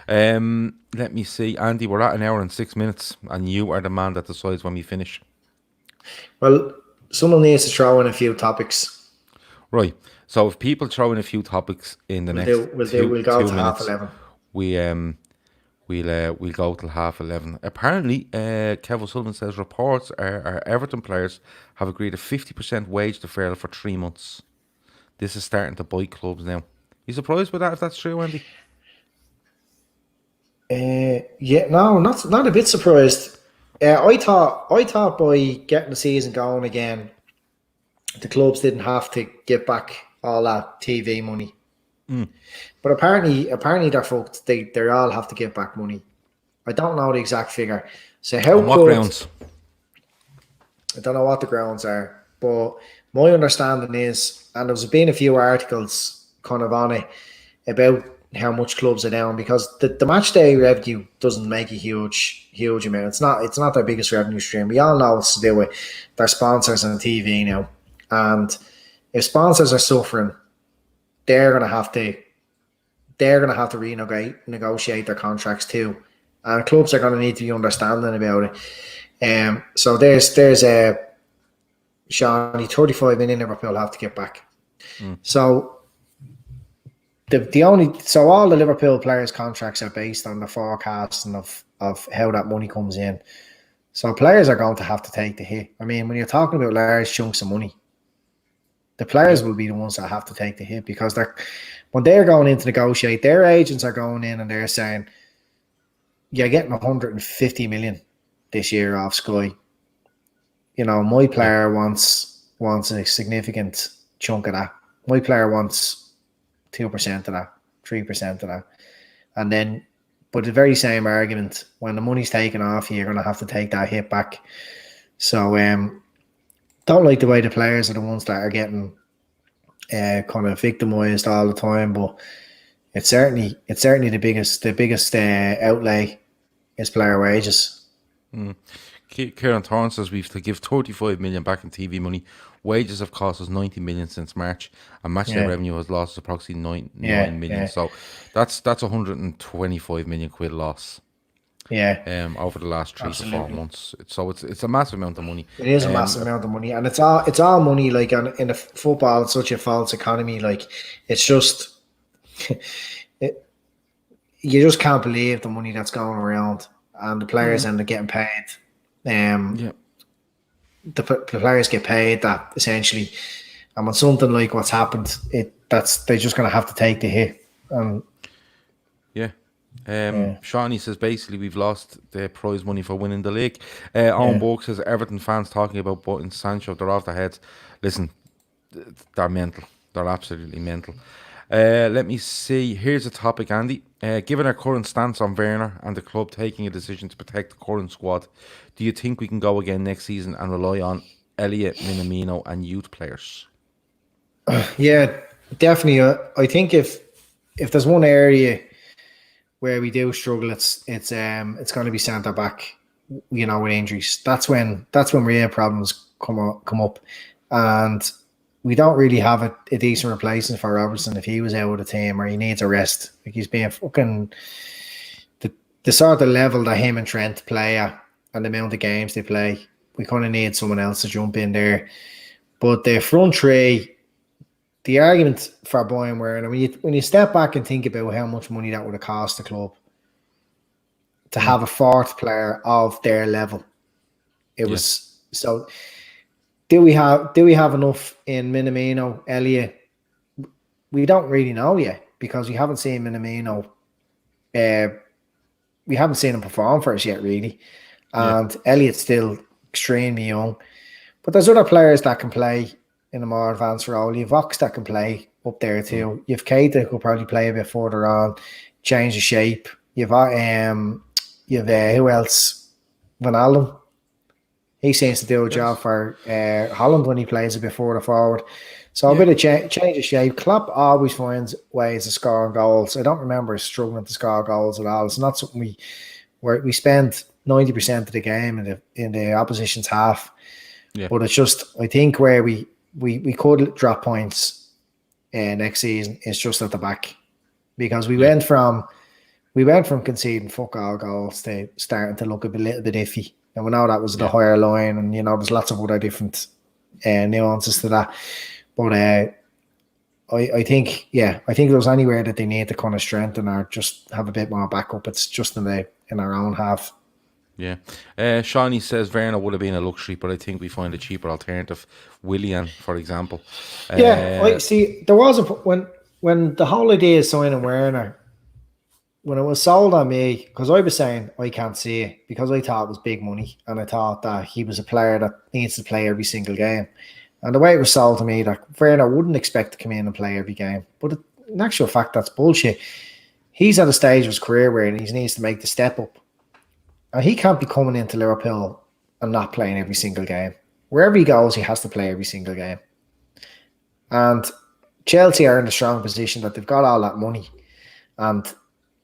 [SPEAKER 2] Let me see, Andy, we're at 1 hour and 6 minutes, and you are the man that decides when we finish.
[SPEAKER 1] Well, someone needs to throw in a few topics.
[SPEAKER 2] Right. So if people throw in a few topics in the next
[SPEAKER 1] we'll go
[SPEAKER 2] 2
[SPEAKER 1] to
[SPEAKER 2] minutes,
[SPEAKER 1] 11:30.
[SPEAKER 2] We'll go till 11:30. Apparently, Kev O'Sullivan says reports are Everton players have agreed a 50% wage deferral for 3 months. This is starting to bite clubs now. You surprised with that, if that's true, Andy?
[SPEAKER 1] No, not a bit surprised. I thought by getting the season going again, the clubs didn't have to get back all that TV money. But apparently they're fucked. They all have to get back money. I don't know the exact figure. So how
[SPEAKER 2] on what grounds?
[SPEAKER 1] I don't know what the grounds are, but my understanding is, and there's been a few articles kind of on it about how much clubs are down, because the match day revenue doesn't make a huge amount. It's not their biggest revenue stream. We all know it's to do with their sponsors on TV now, and if sponsors are suffering, they're gonna have to renegotiate their contracts too, and clubs are gonna need to be understanding about it. So there's a Shawnee 35 million Liverpool have to get back. So all the Liverpool players' contracts are based on the forecasting of how that money comes in. So players are going to have to take the hit. I mean, when you're talking about large chunks of money, the players will be the ones that have to take the hit, because when they're going in to negotiate, their agents are going in and they're saying, you're getting 150 million this year off Sky. You know, my player wants a significant chunk of that. My player wants 2% of that, 3% of that. And then, but the very same argument, when the money's taken off you, you're going to have to take that hit back. So, don't like the way the players are the ones that are getting kind of victimized all the time, but it's certainly the biggest outlay is player wages.
[SPEAKER 2] Kieran Torres says we have to give 35 million back in TV money. Wages have cost us 90 million since March, and matchday revenue has lost us approximately 9 million. So that's 125 million quid loss. Over the last 3 to 4 months. So it's a massive amount of money.
[SPEAKER 1] It is a massive amount of money, and it's all money. Like in the football, it's such a false economy. Like it's just you just can't believe the money that's going around, and the players end up getting paid. The players get paid that essentially, and when something like what's happened, they're just going to have to take the hit.
[SPEAKER 2] Shawnee says basically we've lost the prize money for winning the league. Owen Borg says Everton fans talking about butting Sancho, they're off their heads. Listen, they're mental. They're absolutely mental. Let me see. Here's a topic, Andy. Given our current stance on Werner and the club taking a decision to protect the current squad, do you think we can go again next season and rely on Elliott, Minamino and youth players?
[SPEAKER 1] Yeah, definitely. I think if there's one area where we do struggle, it's going to be centre back. You know, with injuries, that's when real problems come up, and we don't really have a decent replacement for Robertson if he was out of the team or he needs a rest. Like he's being fucking the sort of level that him and Trent play at and the amount of games they play. We kind of need someone else to jump in there. But the front three, the argument for buying Werner, when you step back and think about how much money that would have cost the club to have a fourth player of their level, it was so. Do we have enough in Minamino, Elliott? We don't really know yet because we haven't seen Minamino. We haven't seen him perform for us yet, really. And Elliott's still extremely young. But there's other players that can play in a more advanced role. You've Vox that can play up there too. You've Keita who could probably play a bit further on, change the shape. You've who else? Van Allen. He seems to do a job for Holland when he plays a bit further forward. So a bit of change of shape. Klopp always finds ways to score goals. I don't remember struggling to score goals at all. It's not something we spend 90% of the game in the opposition's half. Yeah. But it's just, I think where we could drop points next season is just at the back, because we went from conceding fuck all goals to starting to look a little bit iffy. And we know that was the higher line, and there's lots of other different nuances to that. But I think if there's anywhere that they need to kind of strengthen or just have a bit more backup, it's just in our own half.
[SPEAKER 2] Yeah. Shawnee says Werner would have been a luxury, but I think we find a cheaper alternative. Willian, for example.
[SPEAKER 1] I see. There was when the whole idea of signing Werner, when it was sold on me, because I was saying I can't see it, because I thought it was big money, and I thought that he was a player that needs to play every single game. And the way it was sold to me, that Werner wouldn't expect to come in and play every game. But in actual fact, that's bullshit. He's at a stage of his career where he needs to make the step up. And he can't be coming into Liverpool and not playing every single game. Wherever he goes, he has to play every single game. And Chelsea are in a strong position that they've got all that money, and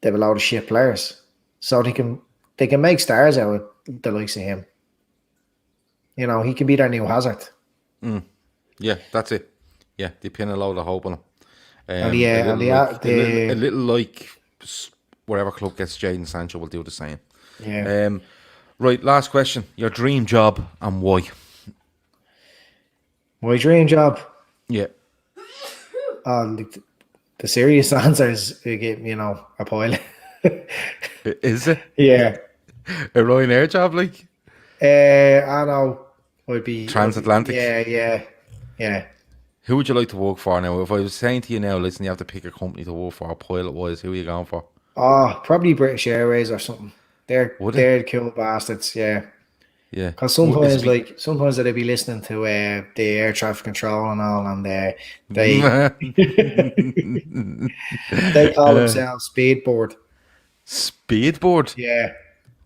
[SPEAKER 1] they have a lot of shit players, so they can make stars out of the likes of him. He can be their new Hazard.
[SPEAKER 2] Yeah, that's it. Yeah, they pin a load of hope on him.
[SPEAKER 1] A
[SPEAKER 2] little like wherever club gets Jadon Sancho will do the same.
[SPEAKER 1] Yeah.
[SPEAKER 2] Right, last question. Your dream job and why?
[SPEAKER 1] My dream job?
[SPEAKER 2] Yeah.
[SPEAKER 1] The serious answer is a pilot.
[SPEAKER 2] Is it?
[SPEAKER 1] Yeah.
[SPEAKER 2] A Ryanair job, like?
[SPEAKER 1] I know. Would be
[SPEAKER 2] transatlantic.
[SPEAKER 1] Yeah.
[SPEAKER 2] Who would you like to work for now? If I was saying to you now, listen, you have to pick a company to work for, pilot-wise, who are you going for?
[SPEAKER 1] Probably British Airways or something. They're cool bastards, yeah.
[SPEAKER 2] Yeah.
[SPEAKER 1] Because sometimes they'd be listening to the air traffic control and all, and they they call themselves Speedboard.
[SPEAKER 2] Speedboard?
[SPEAKER 1] Yeah.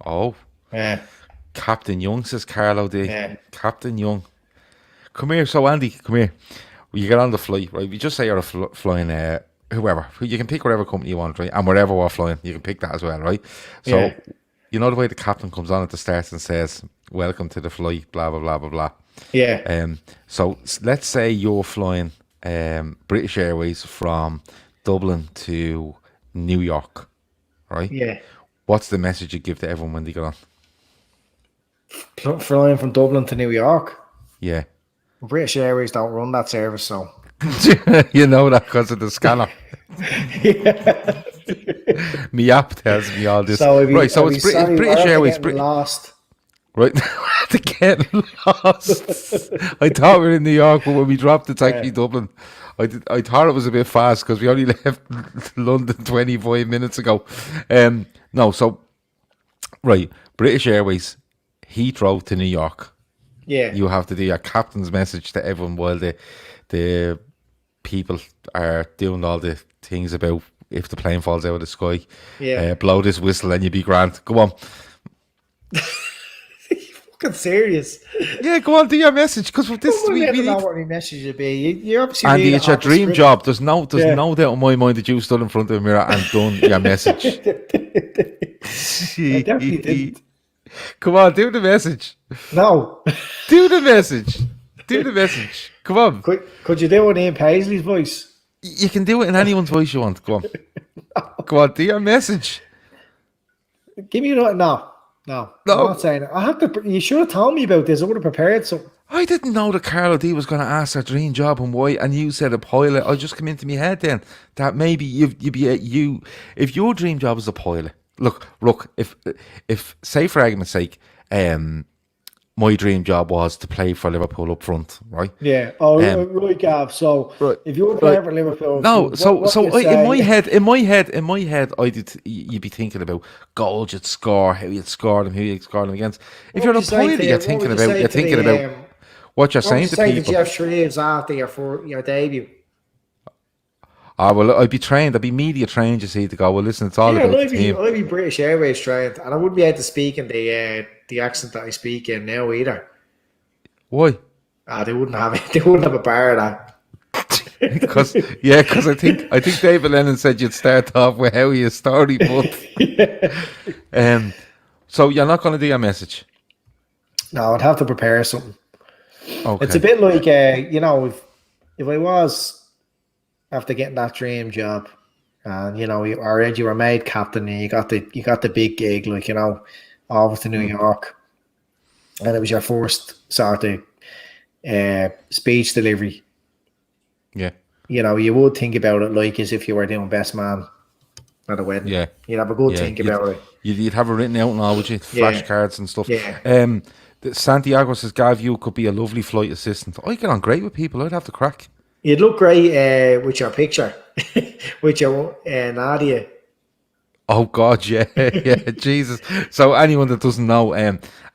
[SPEAKER 2] Oh.
[SPEAKER 1] Yeah.
[SPEAKER 2] Captain Young, says Carlo D.
[SPEAKER 1] Yeah.
[SPEAKER 2] Captain Young. Come here. So, Andy, come here. You get on the flight, right? We just say you're flying whoever. You can pick whatever company you want, right? And wherever we're flying, you can pick that as well, right? So, you know the way the captain comes on at the start and says, welcome to the flight, blah, blah, blah, blah, blah.
[SPEAKER 1] Yeah.
[SPEAKER 2] So, let's say you're flying British Airways from Dublin to New York, right?
[SPEAKER 1] Yeah.
[SPEAKER 2] What's the message you give to everyone when they get on?
[SPEAKER 1] Flying from Dublin to New York?
[SPEAKER 2] Yeah.
[SPEAKER 1] British Airways don't run that service, so.
[SPEAKER 2] You know that because of the scanner.
[SPEAKER 1] Yeah.
[SPEAKER 2] My app tells me all this.
[SPEAKER 1] So
[SPEAKER 2] it's British Airways.
[SPEAKER 1] Lost.
[SPEAKER 2] Right, to get lost. I thought we were in New York, but when we dropped, it's actually Dublin. I thought it was a bit fast because we only left London 25 minutes ago. No, so, right, British Airways, Heathrow to New York.
[SPEAKER 1] Yeah.
[SPEAKER 2] You have to do your captain's message to everyone while the people are doing all the things about if the plane falls out of the sky.
[SPEAKER 1] Yeah.
[SPEAKER 2] Blow this whistle and you be grand. Go on.
[SPEAKER 1] Fucking serious.
[SPEAKER 2] Yeah, go on, do your message because
[SPEAKER 1] we need to know what your message would be. You obviously
[SPEAKER 2] Andy, it's your dream job. There's no doubt in my mind that you stood in front of the mirror and done your message.
[SPEAKER 1] I definitely didn't.
[SPEAKER 2] Come on, do the message.
[SPEAKER 1] No.
[SPEAKER 2] Do the message. Do the message. Come on.
[SPEAKER 1] Could you do it in Ian Paisley's voice?
[SPEAKER 2] You can do it in anyone's voice you want. Go on. No. Go on, do your message.
[SPEAKER 1] Give me that. No. I'm not saying it. You should have told me about this. I would have prepared something.
[SPEAKER 2] I didn't know that Carlo D was going to ask her dream job and why, and you said a pilot. I just come into my head then that maybe if your dream job is a pilot. Look. If say for argument's sake, my dream job was to play for Liverpool up front, right?
[SPEAKER 1] Yeah. Right, Gav. So if you were playing for Liverpool,
[SPEAKER 2] in my head, you'd be thinking about goals you'd score, how you'd score them, who you'd score them against. If you're a pilot, you're thinking about what you're saying to people.
[SPEAKER 1] To Jeff Shreves after your debut.
[SPEAKER 2] Well, I'd be trained. I'd be media trained, you see, to go, well, listen, it's all about the team.
[SPEAKER 1] I'd be British Airways trained, and I wouldn't be able to speak in the accent that I speak in now either.
[SPEAKER 2] Why?
[SPEAKER 1] They wouldn't have it. They wouldn't have a bar of that.
[SPEAKER 2] Because I think David Lennon said you'd start off with how you story, but so you're not going to do your message.
[SPEAKER 1] No, I'd have to prepare something.
[SPEAKER 2] Okay.
[SPEAKER 1] It's a bit like if I was after getting that dream job, and you were made captain, and you got the big gig, like over to New York, and it was your first sort of speech delivery.
[SPEAKER 2] Yeah.
[SPEAKER 1] You would think about it like as if you were doing best man at a wedding.
[SPEAKER 2] Yeah.
[SPEAKER 1] You'd have a good think about it.
[SPEAKER 2] You'd have it written out and all, would you? Flashcards and stuff.
[SPEAKER 1] Yeah.
[SPEAKER 2] Santiago says, Gav, you could be a lovely flight assistant. I get on great with people. I'd have to crack.
[SPEAKER 1] You'd look great with your picture, with your Nadia.
[SPEAKER 2] Oh, God, yeah. Jesus. So anyone that doesn't know,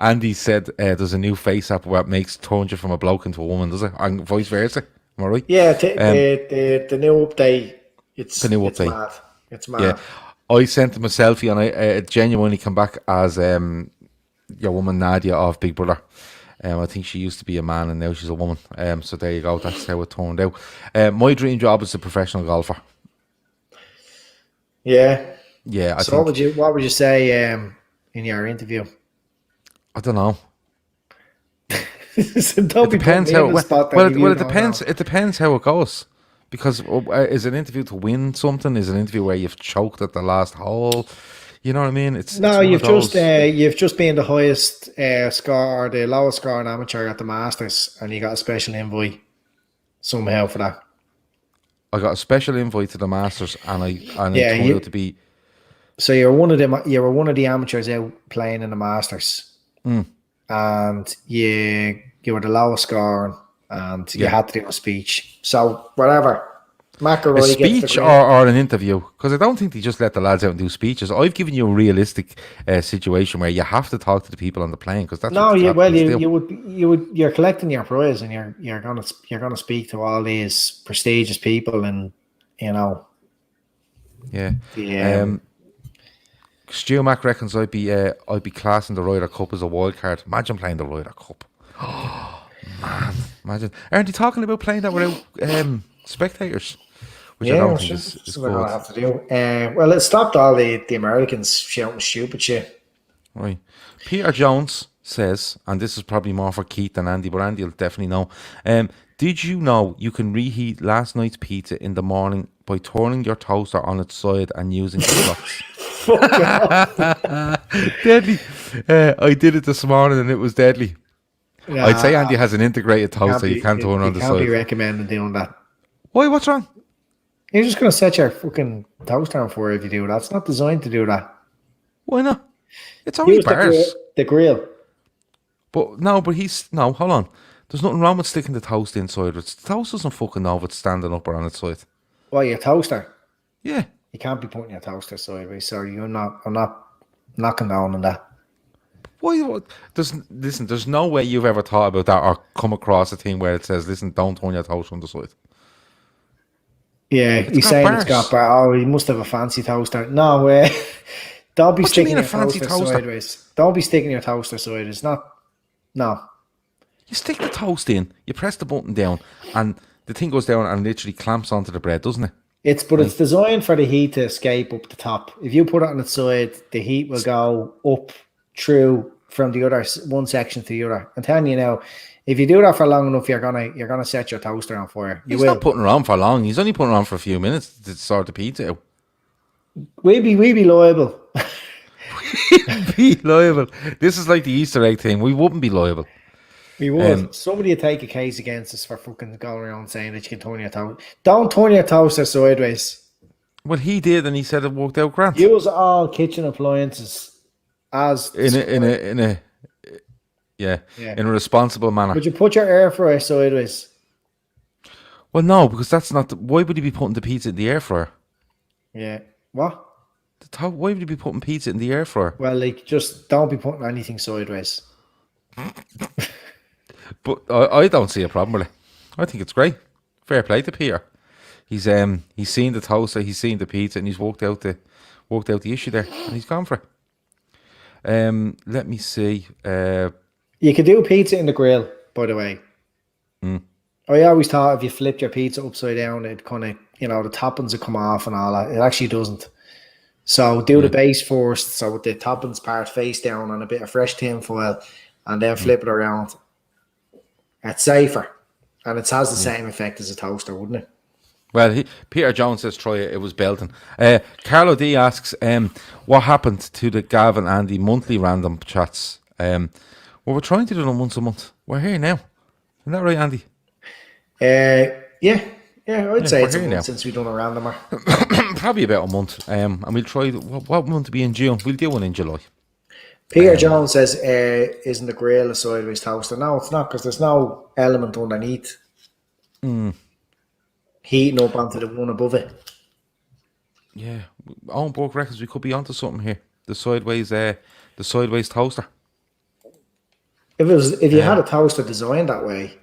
[SPEAKER 2] Andy said there's a new face app where it turns you from a bloke into a woman, does it? And vice versa. Am I right?
[SPEAKER 1] Yeah, the new update. It's mad. It's mad.
[SPEAKER 2] Yeah. I sent him a selfie and I genuinely come back as your woman Nadia of Big Brother. I think she used to be a man and now she's a woman. So there you go. That's how it turned out. My dream job is a professional golfer.
[SPEAKER 1] Yeah.
[SPEAKER 2] Yeah.
[SPEAKER 1] What would you say in your interview?
[SPEAKER 2] I don't know.
[SPEAKER 1] It
[SPEAKER 2] depends how. It depends. It depends how it goes. Because is an interview to win something? Is an interview where you've choked at the last hole? You know what I mean?
[SPEAKER 1] You've just been the highest score or the lowest scoring amateur at the Masters, and you got a special invite somehow for that.
[SPEAKER 2] I got a special invite to the Masters, and it turned out to be.
[SPEAKER 1] So you were one of the amateurs out playing in the Masters, and you were the lowest scoring, and you had to do a speech. So whatever. McElroy
[SPEAKER 2] a speech or an interview? Because I don't think they just let the lads out and do speeches. I've given you a realistic situation where you have to talk to the people on the plane because that's
[SPEAKER 1] you're collecting your prize and you're gonna speak to all these prestigious people and
[SPEAKER 2] Stu Mac reckons I'd be classing the Ryder Cup as a wild card. Imagine playing the Ryder Cup. Oh man, imagine. Aren't you talking about playing that without spectators? Which I don't think is good.
[SPEAKER 1] What I have to do. Well, it stopped all the Americans shouting stupid shit.
[SPEAKER 2] Right. Peter Jones says, and this is probably more for Keith than Andy, but Andy will definitely know. Did you know you can reheat last night's pizza in the morning by turning your toaster on its side and using the clocks? Deadly. I did it this morning and it was deadly. Nah, I'd say Andy has an integrated toaster. You can't turn on the side.
[SPEAKER 1] You can't be recommending doing that.
[SPEAKER 2] Why? What's wrong?
[SPEAKER 1] You're just going to set your fucking toaster on fire if you do that. It's not designed to do that.
[SPEAKER 2] Why not? It's only bars.
[SPEAKER 1] The grill.
[SPEAKER 2] But hold on. There's nothing wrong with sticking the toast inside. The toast doesn't fucking know if it's standing up or on its side.
[SPEAKER 1] Well, your toaster?
[SPEAKER 2] Yeah.
[SPEAKER 1] You can't be putting your toaster sideways. Sorry, I'm not knocking down on that.
[SPEAKER 2] Why? There's no way you've ever thought about that or come across a thing where it says, listen, don't turn your toaster on the side.
[SPEAKER 1] Yeah, he's saying it's got bar. Oh, he must have a fancy toaster. No, don't be sticking your toaster sideways. Don't be sticking your toaster sideways. No.
[SPEAKER 2] You stick the toast in, you press the button down, and the thing goes down and literally clamps onto the bread, doesn't it?
[SPEAKER 1] It's designed for the heat to escape up the top. If you put it on its side, the heat will go up through from the other one section to the other. I'm telling you now, if you do that for long enough, you're gonna set your toaster on fire.
[SPEAKER 2] He's not putting it on for long. He's only putting it on for a few minutes to sort the pizza out.
[SPEAKER 1] We be liable.
[SPEAKER 2] Be liable. This is like the Easter egg thing. We wouldn't be liable.
[SPEAKER 1] We would. Somebody would take a case against us for fucking going around saying that you can turn your toaster. Don't turn your toaster sideways.
[SPEAKER 2] Well, he did, and he said it worked out grand.
[SPEAKER 1] Use all kitchen appliances as
[SPEAKER 2] in a responsible manner.
[SPEAKER 1] Would you put your air fryer sideways?
[SPEAKER 2] Well, no, because that's not. Why would he be putting the pizza in the air fryer?
[SPEAKER 1] Yeah. What?
[SPEAKER 2] Why would he be putting pizza in the air fryer?
[SPEAKER 1] Well, just don't be putting anything sideways.
[SPEAKER 2] But I don't see a problem with it. I think it's great. Fair play to Peter. He's seen the toaster, he's seen the pizza, and he's worked out the issue there, and he's gone for it. Let me see.
[SPEAKER 1] You could do pizza in the grill. by the way.
[SPEAKER 2] Mm.
[SPEAKER 1] I always thought if you flipped your pizza upside down, it kind of, the toppings would come off and all that. It actually doesn't. So do the base first, so with the toppings part face down on a bit of fresh tin foil, and then flip it around. It's safer, and it has the same effect as a toaster, wouldn't it?
[SPEAKER 2] Well, Peter Jones says try it. It was belting. Carlo D asks, what happened to the Gav and Andy monthly random chats? Well, we're trying to do them once a month. We're here now. Isn't that right, Andy?
[SPEAKER 1] Yeah, I'd say it's a month
[SPEAKER 2] now.
[SPEAKER 1] since we've done a randomer.
[SPEAKER 2] Probably about a month. And we'll try, what month to be in June? We'll do one in July.
[SPEAKER 1] Peter Jones says, isn't the grill a sideways toaster? No, it's not, because there's no element underneath heating up onto the one above it.
[SPEAKER 2] Yeah. Owen Burke reckons we could be onto something here. The sideways toaster.
[SPEAKER 1] If you had a toaster designed that way.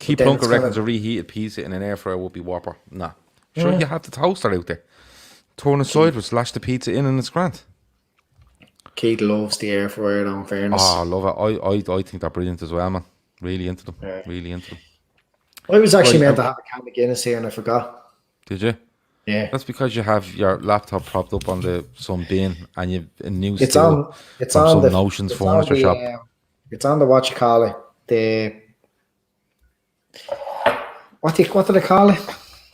[SPEAKER 2] Keith Plunker reckons a reheated pizza in an air fryer would be whopper. Nah. Sure, you have the toaster out there. Turn it sideways, lash the pizza in, and it's grand.
[SPEAKER 1] Keith loves the air fryer, though, in fairness.
[SPEAKER 2] Oh, I love it. I think they're brilliant as well, man. Really into them.
[SPEAKER 1] Yeah.
[SPEAKER 2] Really into them.
[SPEAKER 1] I was actually meant to have a can of Guinness here and I forgot.
[SPEAKER 2] Did you?
[SPEAKER 1] Yeah.
[SPEAKER 2] That's because you have your laptop propped up on some bin and you've a new
[SPEAKER 1] It's
[SPEAKER 2] still
[SPEAKER 1] on
[SPEAKER 2] some
[SPEAKER 1] the
[SPEAKER 2] Notions furniture shop.
[SPEAKER 1] It's on the what you call it. What do they call it?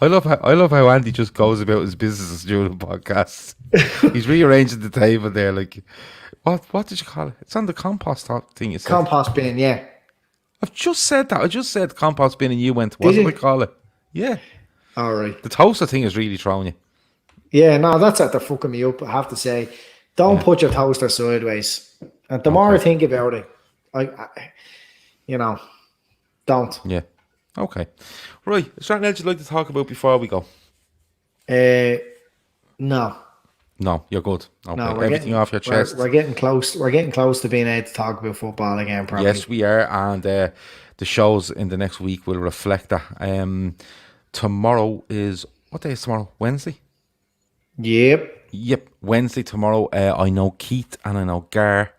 [SPEAKER 2] I love how Andy just goes about his business during the podcast. He's rearranging the table there, like what did you call it? It's on the compost thing. You said
[SPEAKER 1] Compost bin, yeah.
[SPEAKER 2] I've just said that. I just said compost bin, and you went, "What do we call it?" Yeah.
[SPEAKER 1] All right.
[SPEAKER 2] The toaster thing is really throwing you.
[SPEAKER 1] Yeah, no, that's after fucking me up. I have to say, don't put your toaster sideways. And the more I think about it, I don't.
[SPEAKER 2] Yeah. Okay. Right. Is there anything else you'd like to talk about before we go?
[SPEAKER 1] No.
[SPEAKER 2] No, you're good. Okay.
[SPEAKER 1] No,
[SPEAKER 2] Everything off your chest.
[SPEAKER 1] We're getting close. We're getting close to being able to talk about football again, probably.
[SPEAKER 2] Yes, we are. And the shows in the next week will reflect that. Tomorrow is... What day is tomorrow? Wednesday? Yep. Wednesday tomorrow. I know Keith and I know Gar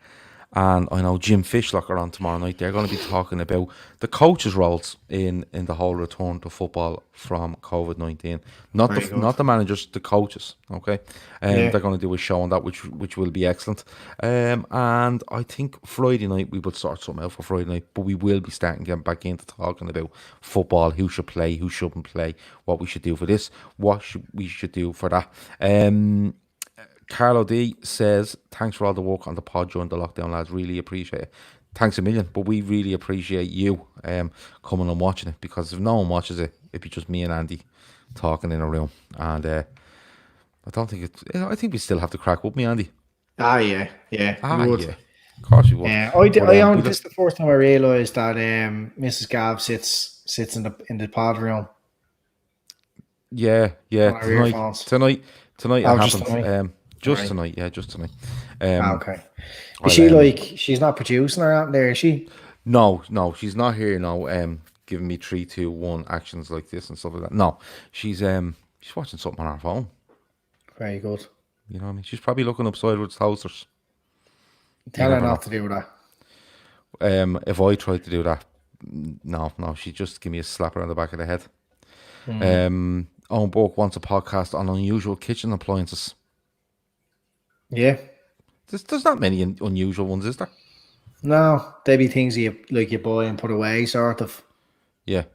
[SPEAKER 2] and I know Jim Fishlock are on tomorrow night. They're going to be talking about the coaches' roles in the whole return to football from COVID-19. Not the managers, the coaches. Okay, they're going to do a show on that, which will be excellent. And I think Friday night we will start something out for Friday night, but we will be getting back into talking about football, who should play, who shouldn't play, what we should do for this, we should do for that. Carlo D says, thanks for all the work on the pod during the lockdown, lads. Really appreciate it. Thanks a million, but we really appreciate you coming and watching it, because if no one watches it, it'd be just me and Andy talking in a room. And I think we still have to crack up, me, Andy.
[SPEAKER 1] Yeah.
[SPEAKER 2] Yeah. Of course you would.
[SPEAKER 1] This is the first time I realised that Mrs. Gav sits in the pod room.
[SPEAKER 2] Yeah. Tonight it happens. Just tonight.
[SPEAKER 1] Okay. Is she she's not producing or out there, is she?
[SPEAKER 2] No, she's not here now. Giving me 3, 2, 1 actions like this and stuff like that. No, she's watching something on her phone.
[SPEAKER 1] Very good.
[SPEAKER 2] You know what I mean? She's probably looking up sideways toasters.
[SPEAKER 1] Tell her not to do that.
[SPEAKER 2] If I tried to do that, no, she'd just give me a slapper on the back of the head. Owen Burke wants a podcast on unusual kitchen appliances.
[SPEAKER 1] Yeah.
[SPEAKER 2] There's not many unusual ones, is there?
[SPEAKER 1] No, they be things you buy and put away, sort of.
[SPEAKER 2] Yeah.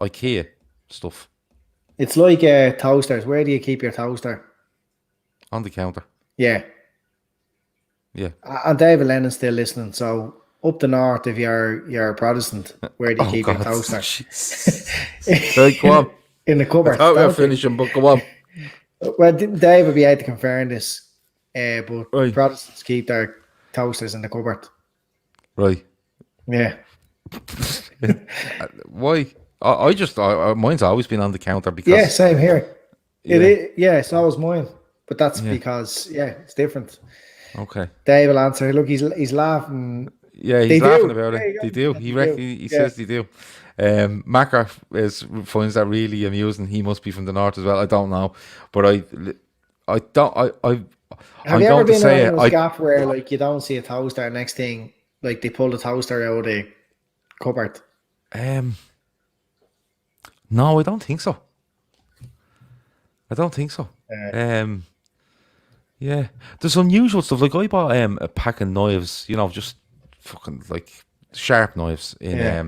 [SPEAKER 2] IKEA stuff.
[SPEAKER 1] It's like toasters. Where do you keep your toaster?
[SPEAKER 2] On the counter.
[SPEAKER 1] Yeah.
[SPEAKER 2] Yeah.
[SPEAKER 1] And David Lennon's still listening, so up the north, if you're a Protestant, where do you keep your toaster?
[SPEAKER 2] Right, go on.
[SPEAKER 1] In the cupboard.
[SPEAKER 2] I thought we were finishing, but go on.
[SPEAKER 1] Well, Dave would be able to confirm this. But
[SPEAKER 2] right.
[SPEAKER 1] Protestants keep their toasters in the cupboard.
[SPEAKER 2] Right.
[SPEAKER 1] Yeah.
[SPEAKER 2] Why? Mine's always been on the counter because...
[SPEAKER 1] Yeah, same here. Yeah. It is. Yeah, it's always mine. But that's because, it's different.
[SPEAKER 2] Okay.
[SPEAKER 1] Dave will answer. Look, he's laughing.
[SPEAKER 2] Yeah, he's laughing about it. They do. He says they do. Macca finds that really amusing. He must be from the north as well. I don't know. But
[SPEAKER 1] Have you ever been in a gap where you don't see a toaster, next thing they pull the toaster out of the cupboard?
[SPEAKER 2] No, I don't think so.
[SPEAKER 1] Uh,
[SPEAKER 2] Yeah, there's unusual stuff. Like I bought a pack of knives, just fucking like sharp knives in
[SPEAKER 1] yeah.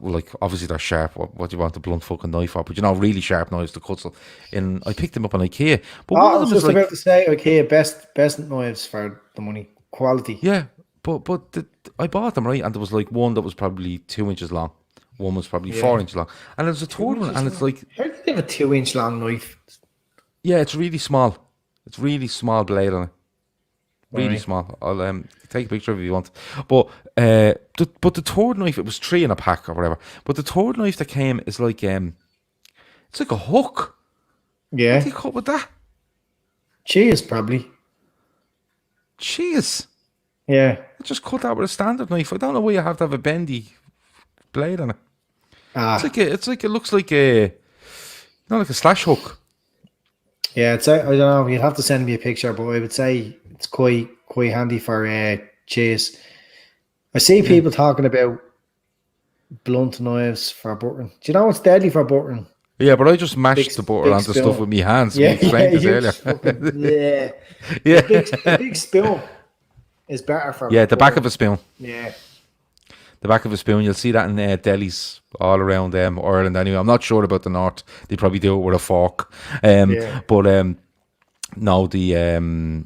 [SPEAKER 2] like obviously they're sharp. What do you want a blunt fucking knife for? But really sharp knives to cut. So, I picked them up on IKEA. But one
[SPEAKER 1] I
[SPEAKER 2] of
[SPEAKER 1] was
[SPEAKER 2] them is
[SPEAKER 1] just
[SPEAKER 2] like,
[SPEAKER 1] about to say, okay, best knives for the money, quality.
[SPEAKER 2] yeah, but I bought them, right, and there was like one that was probably 2 inches long, one was probably 4 inches long, and there's a third one, and it's like,
[SPEAKER 1] how do you have a 2 inch long knife?
[SPEAKER 2] yeah, it's really small. It's really small blade on it. Really
[SPEAKER 1] Right.
[SPEAKER 2] small. I'll take a picture of it if you want. But the third knife, it was 3 in a pack or whatever. But the third knife that came is like it's like a hook. What do
[SPEAKER 1] Yeah.
[SPEAKER 2] you cut with that?
[SPEAKER 1] Cheese, probably.
[SPEAKER 2] Jeez.
[SPEAKER 1] Yeah.
[SPEAKER 2] I just cut that with a standard knife. I don't know why you have to have a bendy blade on it.
[SPEAKER 1] Ah.
[SPEAKER 2] It looks like a like a slash hook.
[SPEAKER 1] Yeah, I don't know. You'd have to send me a picture, but I would say it's quite handy for cheese. I see people talking about blunt knives for buttering. Do you know what's deadly for buttering?
[SPEAKER 2] Yeah, but I just mashed the butter
[SPEAKER 1] big
[SPEAKER 2] onto
[SPEAKER 1] spoon.
[SPEAKER 2] stuff with my hands.
[SPEAKER 1] Yeah,
[SPEAKER 2] We explained this
[SPEAKER 1] you
[SPEAKER 2] earlier.
[SPEAKER 1] fucking, yeah.
[SPEAKER 2] Yeah.
[SPEAKER 1] The big spoon is better for
[SPEAKER 2] Yeah, the back of
[SPEAKER 1] buttering.
[SPEAKER 2] a spoon.
[SPEAKER 1] Yeah.
[SPEAKER 2] The back of a spoon. You'll see that in delis all around Ireland anyway. I'm not sure about the north. They probably do it with a fork.
[SPEAKER 1] Yeah.
[SPEAKER 2] But no, the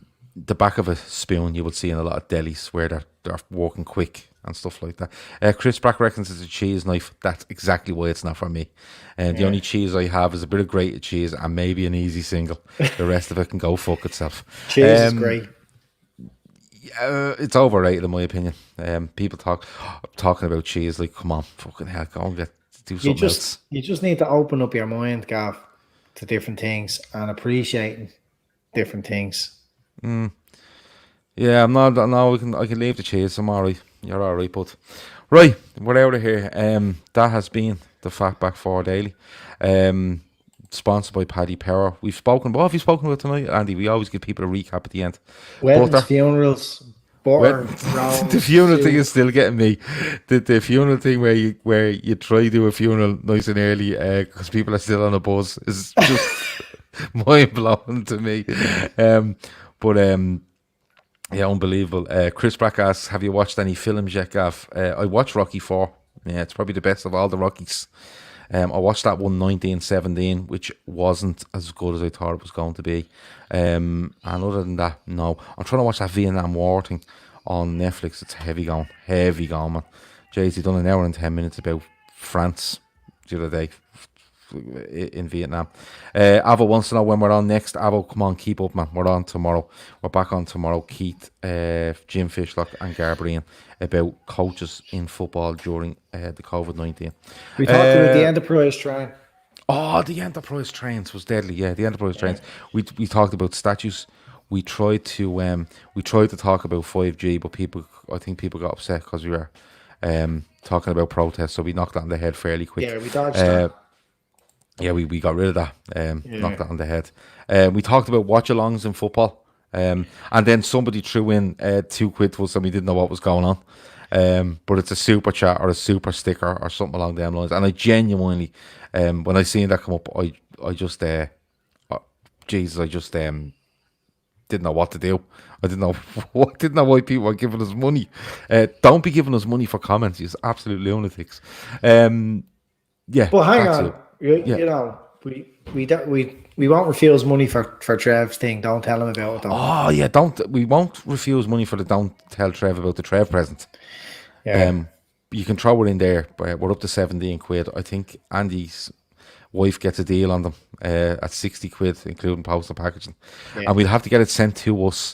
[SPEAKER 2] back of a spoon you will see in a lot of delis where they're working quick and stuff like that. Chris Brack reckons it's a cheese knife. That's exactly why it's not for me. And the only cheese I have is a bit of grated cheese and maybe an easy single. The rest of it can go fuck itself.
[SPEAKER 1] Cheese is great.
[SPEAKER 2] It's overrated in my opinion. People talking about cheese like, come on, fucking hell, go and do something else.
[SPEAKER 1] You just need to open up your mind, Gav, to different things and appreciating different things.
[SPEAKER 2] Yeah, I'm not. No, I can leave the cheese. I'm alright. You're alright, but right, we're out of here. That has been the Fatback 4 Daily. Sponsored by Paddy Power. What have you spoken about tonight, Andy? We always give people a recap at the end.
[SPEAKER 1] Weddings, funerals, butter,
[SPEAKER 2] the funeral thing is still getting me. The funeral thing where you try to do a funeral nice and early because people are still on a buzz is just mind blowing to me. Yeah, unbelievable. Chris Brack asks, have you watched any films yet, Gav? I watched Rocky 4. Yeah, it's probably the best of all the Rockies. I watched that one 1917, which wasn't as good as I thought it was going to be. And other than that, no. I'm trying to watch that Vietnam War thing on Netflix. It's heavy going, man. Jay-Z done an hour and 10 minutes about France the other day in Vietnam. Avo wants to know when we're on next. Avo, come on, keep up, man. We're on tomorrow. We're back on tomorrow. Keith, Jim Fishlock and Garbrian about coaches in football during the COVID-19.
[SPEAKER 1] We talked about the Enterprise train.
[SPEAKER 2] Oh, the Enterprise trains was deadly. Yeah, the Enterprise trains. We talked about statues. We tried to talk about 5G, but I think people got upset because we were talking about protests, so we knocked that on the head fairly quick.
[SPEAKER 1] Yeah, we dodged that.
[SPEAKER 2] Yeah, we got rid of that. Knocked that on the head. We talked about watch-alongs in football. And then somebody threw in £2 to us and we didn't know what was going on. But it's a super chat or a super sticker or something along them lines. And I genuinely, when I seen that come up, I just didn't know what to do. I didn't know why people were giving us money. Don't be giving us money for comments. You're absolute lunatics. Yeah.
[SPEAKER 1] But hang on. You know, we won't refuse money for Trev's thing. Don't tell him about it though.
[SPEAKER 2] Oh yeah, we won't refuse money for the don't tell Trev about the Trev present.
[SPEAKER 1] Yeah.
[SPEAKER 2] You can throw it in there, but we're up to £17. I think Andy's wife gets a deal on them at £60, including postal packaging. Yeah. And we'll have to get it sent to us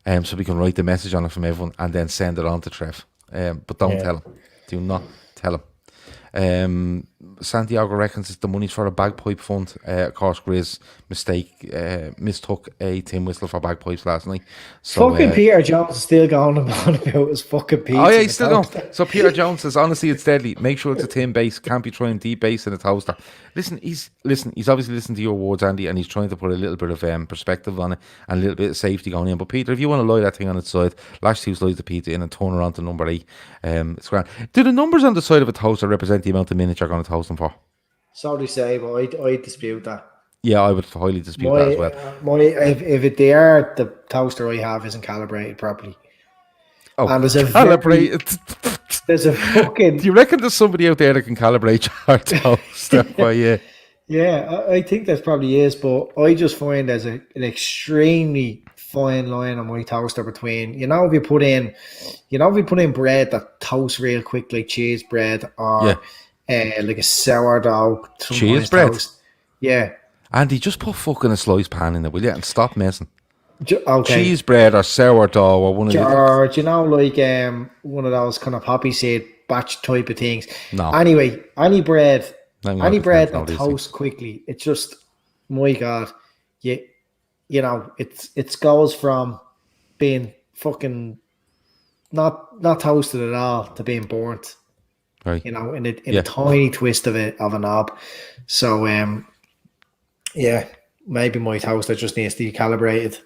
[SPEAKER 2] so we can write the message on it from everyone and then send it on to Trev. But don't tell him. Do not tell him. Santiago reckons it's the money's for a bagpipe fund. Of course, Grizz mistook a tin whistle for bagpipes last night. So,
[SPEAKER 1] Fucking Peter Jones is still going on about his fucking pizza.
[SPEAKER 2] Oh yeah, he's still going. So Peter Jones says, honestly, it's deadly. Make sure it's a tin base. Can't be trying deep base in a toaster. He's obviously listened to your words, Andy, and he's trying to put a little bit of perspective on it and a little bit of safety going in. But Peter, if you want to lie that thing on its side, lash 2 slides the pizza in and turn around to number 8. It's grand. Do the numbers on the side of a toaster represent the amount of minutes you're going to toast them for?
[SPEAKER 1] So they say, but I dispute that.
[SPEAKER 2] Yeah, I would highly dispute that as well.
[SPEAKER 1] If they are, the toaster I have isn't calibrated properly.
[SPEAKER 2] Oh,
[SPEAKER 1] and there's
[SPEAKER 2] calibrated.
[SPEAKER 1] There's a fucking.
[SPEAKER 2] Do you reckon there's somebody out there that can calibrate your toaster?
[SPEAKER 1] Yeah, I think there probably is, but I just find there's an extremely fine line on my toaster between, if you put in bread that toasts real quick, like cheese bread or like a sourdough
[SPEAKER 2] cheese bread.
[SPEAKER 1] Toast. Yeah.
[SPEAKER 2] Andy, just put fucking a sliced pan in there, will you? And stop messing.
[SPEAKER 1] Okay.
[SPEAKER 2] Cheese bread or sourdough or one of these.
[SPEAKER 1] Or, like one of those kind of poppy seed batch type of things.
[SPEAKER 2] No.
[SPEAKER 1] Anyway, any bread that
[SPEAKER 2] toasts
[SPEAKER 1] toasts quickly, it's just, my God, it goes from being fucking not toasted at all to being burnt.
[SPEAKER 2] Right.
[SPEAKER 1] In a tiny twist of a knob. So maybe my toaster just needs to be calibrated.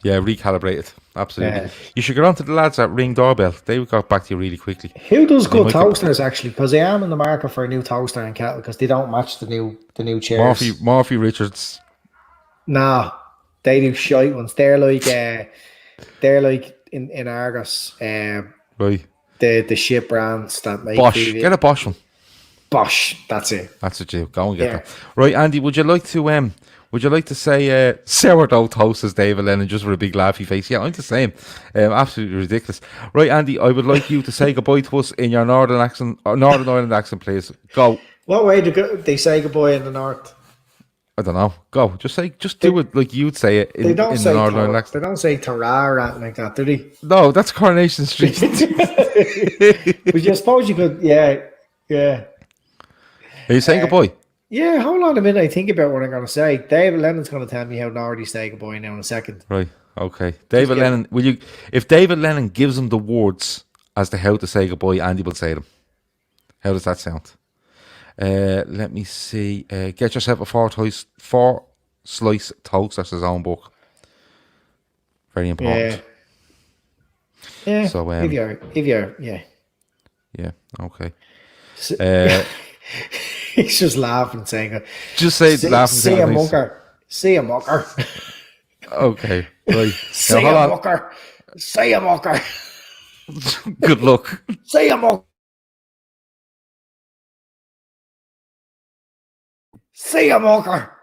[SPEAKER 2] Yeah, recalibrated. Absolutely. You should get on to the lads at Ring Doorbell. They got back to you really quickly.
[SPEAKER 1] Who does good toasters actually? Because I am in the market for a new toaster and kettle because they don't match the new chairs.
[SPEAKER 2] Murphy Richards.
[SPEAKER 1] Nah, they do shite ones. They're like in Argos.
[SPEAKER 2] Right.
[SPEAKER 1] The shit brands that make
[SPEAKER 2] Bosch.
[SPEAKER 1] TV.
[SPEAKER 2] Get a Bosch one.
[SPEAKER 1] Bosch. That's it.
[SPEAKER 2] That's what you go and get them. Right, Andy. Would you like to say sourdough toast as David Lennon just with a big laughy face? Yeah, I'm the same. Absolutely ridiculous. Right, Andy. I would like you to say goodbye to us in your Northern Ireland accent, please. Go.
[SPEAKER 1] What way do they say goodbye in the north?
[SPEAKER 2] I don't know. Go. Just do it like you'd say it in the Northern Ireland accent.
[SPEAKER 1] They don't say Tara or anything like that, do they?
[SPEAKER 2] No, that's Coronation Street.
[SPEAKER 1] But you suppose you could, yeah.
[SPEAKER 2] Are you saying goodbye?
[SPEAKER 1] Yeah, hold on a minute. I think about what I'm going to say. David Lennon's going to tell me how Nordy say goodbye now in a second.
[SPEAKER 2] Right. Okay. David Lennon. If David Lennon gives him the words as to how to say goodbye, Andy will say them. How does that sound? Let me see. Get yourself a 4 slice toast. That's his own book. Very important.
[SPEAKER 1] Yeah.
[SPEAKER 2] So
[SPEAKER 1] if you're
[SPEAKER 2] Yeah. Okay.
[SPEAKER 1] He's just laughing, saying,
[SPEAKER 2] "Just say laughing."
[SPEAKER 1] Say a mucker. Say a mucker.
[SPEAKER 2] Okay. Right.
[SPEAKER 1] Say a mucker. Say a mucker.
[SPEAKER 2] Good luck.
[SPEAKER 1] Say a mucker. Say a mucker.